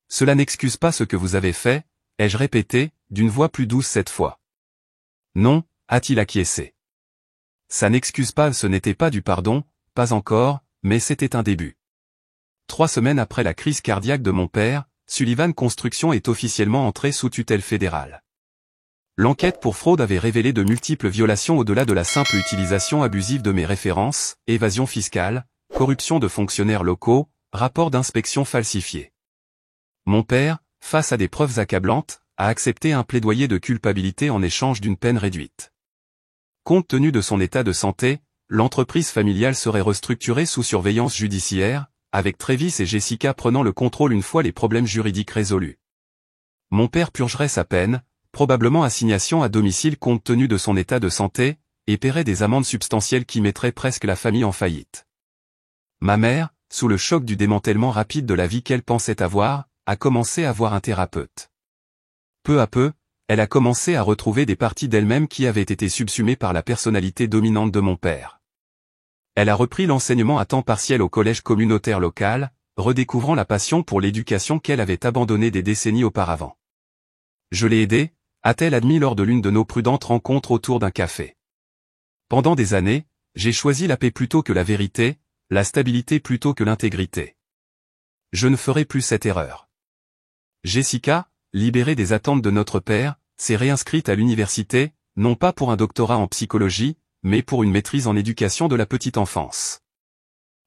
Cela n'excuse pas ce que vous avez fait, ai-je répété, d'une voix plus douce cette fois. Non, a-t-il acquiescé. Ça n'excuse pas, ce n'était pas du pardon, pas encore, mais c'était un début. 3 semaines après la crise cardiaque de mon père, Sullivan Construction est officiellement entrée sous tutelle fédérale. L'enquête pour fraude avait révélé de multiples violations au-delà de la simple utilisation abusive de mes références, évasion fiscale, corruption de fonctionnaires locaux, rapports d'inspection falsifiés. Mon père, face à des preuves accablantes, a accepté un plaidoyer de culpabilité en échange d'une peine réduite. Compte tenu de son état de santé, l'entreprise familiale serait restructurée sous surveillance judiciaire, avec Travis et Jessica prenant le contrôle une fois les problèmes juridiques résolus. Mon père purgerait sa peine, probablement assignation à domicile compte tenu de son état de santé, et paierait des amendes substantielles qui mettraient presque la famille en faillite. Ma mère, sous le choc du démantèlement rapide de la vie qu'elle pensait avoir, a commencé à voir un thérapeute. Peu à peu, elle a commencé à retrouver des parties d'elle-même qui avaient été subsumées par la personnalité dominante de mon père. Elle a repris l'enseignement à temps partiel au collège communautaire local, redécouvrant la passion pour l'éducation qu'elle avait abandonnée des décennies auparavant. Je l'ai aidée, a-t-elle admis lors de l'une de nos prudentes rencontres autour d'un café. Pendant des années, j'ai choisi la paix plutôt que la vérité, la stabilité plutôt que l'intégrité. Je ne ferai plus cette erreur. Jessica, libérée des attentes de notre père, s'est réinscrite à l'université, non pas pour un doctorat en psychologie, mais pour une maîtrise en éducation de la petite enfance.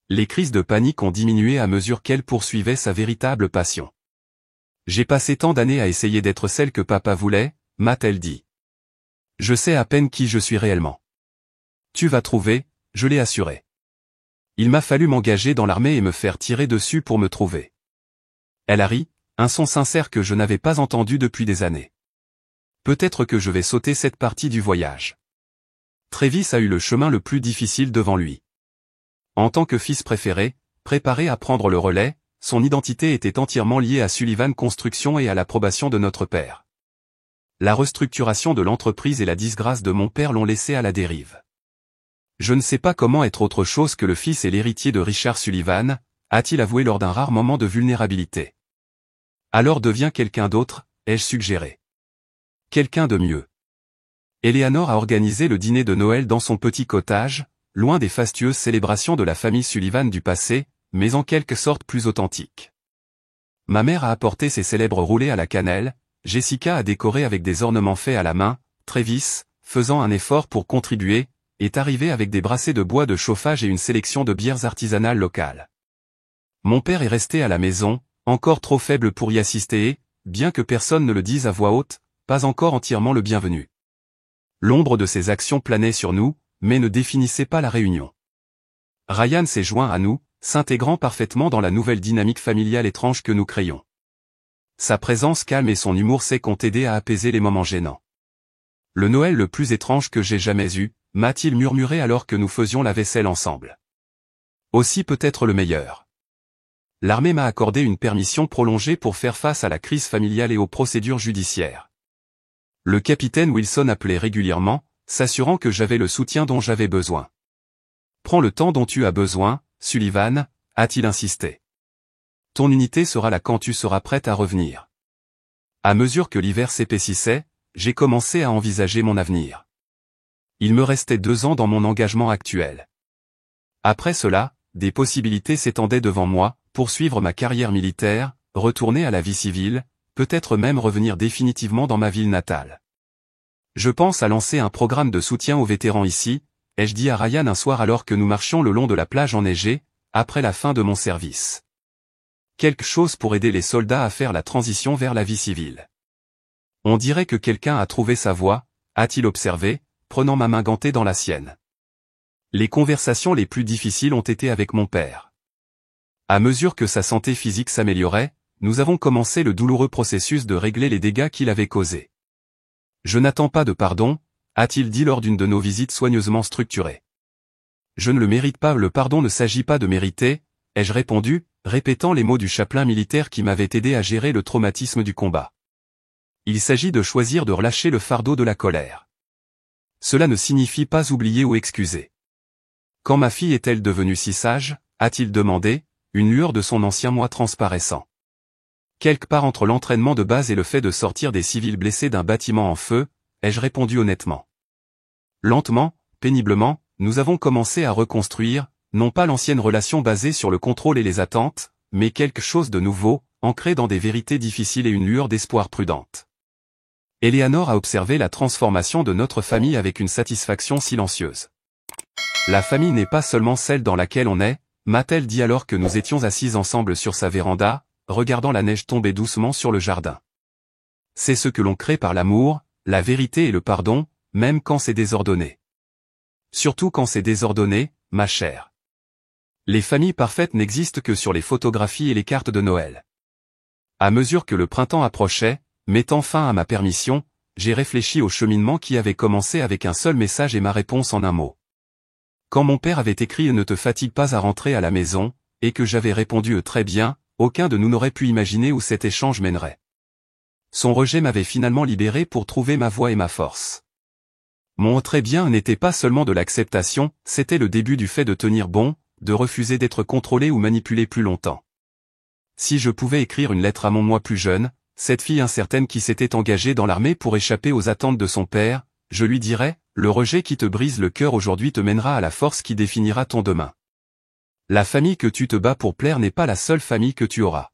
Les crises de panique ont diminué à mesure qu'elle poursuivait sa véritable passion. J'ai passé tant d'années à essayer d'être celle que papa voulait, m'a-t-elle dit. Je sais à peine qui je suis réellement. Tu vas trouver, je l'ai assuré. Il m'a fallu m'engager dans l'armée et me faire tirer dessus pour me trouver. Elle a ri, un son sincère que je n'avais pas entendu depuis des années. Peut-être que je vais sauter cette partie du voyage. Travis a eu le chemin le plus difficile devant lui. En tant que fils préféré, préparé à prendre le relais, son identité était entièrement liée à Sullivan Construction et à l'approbation de notre père. La restructuration de l'entreprise et la disgrâce de mon père l'ont laissé à la dérive. Je ne sais pas comment être autre chose que le fils et l'héritier de Richard Sullivan, a-t-il avoué lors d'un rare moment de vulnérabilité. Alors deviens quelqu'un d'autre, ai-je suggéré. Quelqu'un de mieux. Eleanor a organisé le dîner de Noël dans son petit cottage, loin des fastueuses célébrations de la famille Sullivan du passé, mais en quelque sorte plus authentique. Ma mère a apporté ses célèbres roulés à la cannelle, Jessica a décoré avec des ornements faits à la main, Travis, faisant un effort pour contribuer, est arrivé avec des brassées de bois de chauffage et une sélection de bières artisanales locales. Mon père est resté à la maison, encore trop faible pour y assister et, bien que personne ne le dise à voix haute, pas encore entièrement le bienvenu. L'ombre de ses actions planait sur nous, mais ne définissait pas la réunion. Ryan s'est joint à nous, s'intégrant parfaitement dans la nouvelle dynamique familiale étrange que nous créions. Sa présence calme et son humour sec ont aidé à apaiser les moments gênants. Le Noël le plus étrange que j'ai jamais eu, m'a-t-il murmuré alors que nous faisions la vaisselle ensemble. Aussi peut-être le meilleur. L'armée m'a accordé une permission prolongée pour faire face à la crise familiale et aux procédures judiciaires. Le capitaine Wilson appelait régulièrement, s'assurant que j'avais le soutien dont j'avais besoin. Prends le temps dont tu as besoin, Sullivan, a-t-il insisté. Ton unité sera là quand tu seras prête à revenir. À mesure que l'hiver s'épaississait, j'ai commencé à envisager mon avenir. Il me restait 2 ans dans mon engagement actuel. Après cela, des possibilités s'étendaient devant moi, poursuivre ma carrière militaire, retourner à la vie civile, peut-être même revenir définitivement dans ma ville natale. Je pense à lancer un programme de soutien aux vétérans ici, ai-je dit à Ryan un soir alors que nous marchions le long de la plage enneigée, après la fin de mon service. Quelque chose pour aider les soldats à faire la transition vers la vie civile. On dirait que quelqu'un a trouvé sa voie, a-t-il observé, prenant ma main gantée dans la sienne. Les conversations les plus difficiles ont été avec mon père. À mesure que sa santé physique s'améliorait, nous avons commencé le douloureux processus de régler les dégâts qu'il avait causés. Je n'attends pas de pardon, a-t-il dit lors d'une de nos visites soigneusement structurées. Je ne le mérite pas, le pardon ne s'agit pas de mériter, ai-je répondu, répétant les mots du chapelain militaire qui m'avait aidé à gérer le traumatisme du combat. Il s'agit de choisir de relâcher le fardeau de la colère. Cela ne signifie pas oublier ou excuser. Quand ma fille est-elle devenue si sage, a-t-il demandé, une lueur de son ancien moi transparaissant. Quelque part entre l'entraînement de base et le fait de sortir des civils blessés d'un bâtiment en feu, ai-je répondu honnêtement. Lentement, péniblement, nous avons commencé à reconstruire, non pas l'ancienne relation basée sur le contrôle et les attentes, mais quelque chose de nouveau, ancré dans des vérités difficiles et une lueur d'espoir prudente. Eleanor a observé la transformation de notre famille avec une satisfaction silencieuse. La famille n'est pas seulement celle dans laquelle on est, m'a-t-elle dit alors que nous étions assis ensemble sur sa véranda, regardant la neige tomber doucement sur le jardin. C'est ce que l'on crée par l'amour, la vérité et le pardon, même quand c'est désordonné. Surtout quand c'est désordonné, ma chère. Les familles parfaites n'existent que sur les photographies et les cartes de Noël. À mesure que le printemps approchait, mettant fin à ma permission, j'ai réfléchi au cheminement qui avait commencé avec un seul message et ma réponse en un mot. Quand mon père avait écrit « Ne te fatigue pas à rentrer à la maison », et que j'avais répondu « Très bien », aucun de nous n'aurait pu imaginer où cet échange mènerait. Son rejet m'avait finalement libéré pour trouver ma voie et ma force. Mon « très bien » n'était pas seulement de l'acceptation, c'était le début du fait de tenir bon, de refuser d'être contrôlé ou manipulé plus longtemps. Si je pouvais écrire une lettre à mon moi plus jeune, cette fille incertaine qui s'était engagée dans l'armée pour échapper aux attentes de son père, je lui dirais, le rejet qui te brise le cœur aujourd'hui te mènera à la force qui définira ton demain. La famille que tu te bats pour plaire n'est pas la seule famille que tu auras.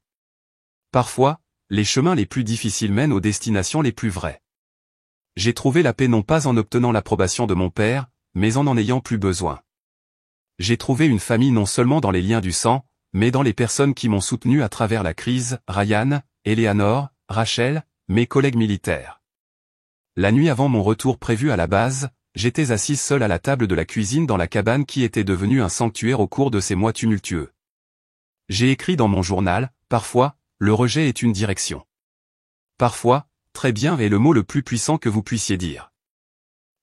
Parfois, les chemins les plus difficiles mènent aux destinations les plus vraies. J'ai trouvé la paix non pas en obtenant l'approbation de mon père, mais en ayant plus besoin. J'ai trouvé une famille non seulement dans les liens du sang, mais dans les personnes qui m'ont soutenu à travers la crise, Ryan, Eleanor, Rachel, mes collègues militaires. La nuit avant mon retour prévu à la base, j'étais assise seule à la table de la cuisine dans la cabane qui était devenue un sanctuaire au cours de ces mois tumultueux. J'ai écrit dans mon journal, parfois, le rejet est une direction. Parfois, très bien est le mot le plus puissant que vous puissiez dire.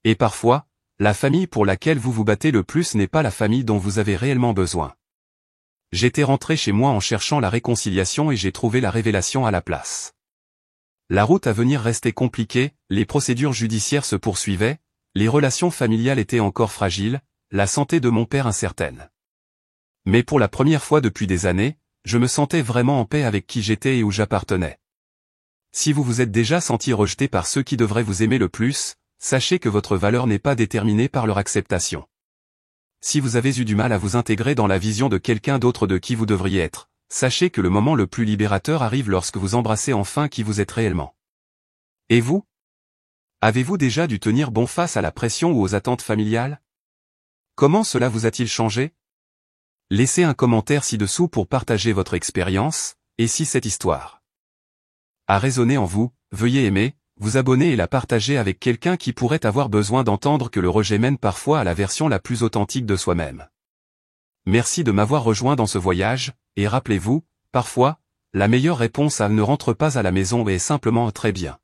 Et parfois, la famille pour laquelle vous vous battez le plus n'est pas la famille dont vous avez réellement besoin. J'étais rentré chez moi en cherchant la réconciliation et j'ai trouvé la révélation à la place. La route à venir restait compliquée, les procédures judiciaires se poursuivaient, les relations familiales étaient encore fragiles, la santé de mon père incertaine. Mais pour la première fois depuis des années, je me sentais vraiment en paix avec qui j'étais et où j'appartenais. Si vous vous êtes déjà senti rejeté par ceux qui devraient vous aimer le plus, sachez que votre valeur n'est pas déterminée par leur acceptation. Si vous avez eu du mal à vous intégrer dans la vision de quelqu'un d'autre de qui vous devriez être, sachez que le moment le plus libérateur arrive lorsque vous embrassez enfin qui vous êtes réellement. Et vous? Avez-vous déjà dû tenir bon face à la pression ou aux attentes familiales? Comment cela vous a-t-il changé? Laissez un commentaire ci-dessous pour partager votre expérience, et si cette histoire a résonné en vous, veuillez aimer, vous abonner et la partager avec quelqu'un qui pourrait avoir besoin d'entendre que le rejet mène parfois à la version la plus authentique de soi-même. Merci de m'avoir rejoint dans ce voyage, et rappelez-vous, parfois, la meilleure réponse à « ne rentre pas à la maison » est simplement « très bien ».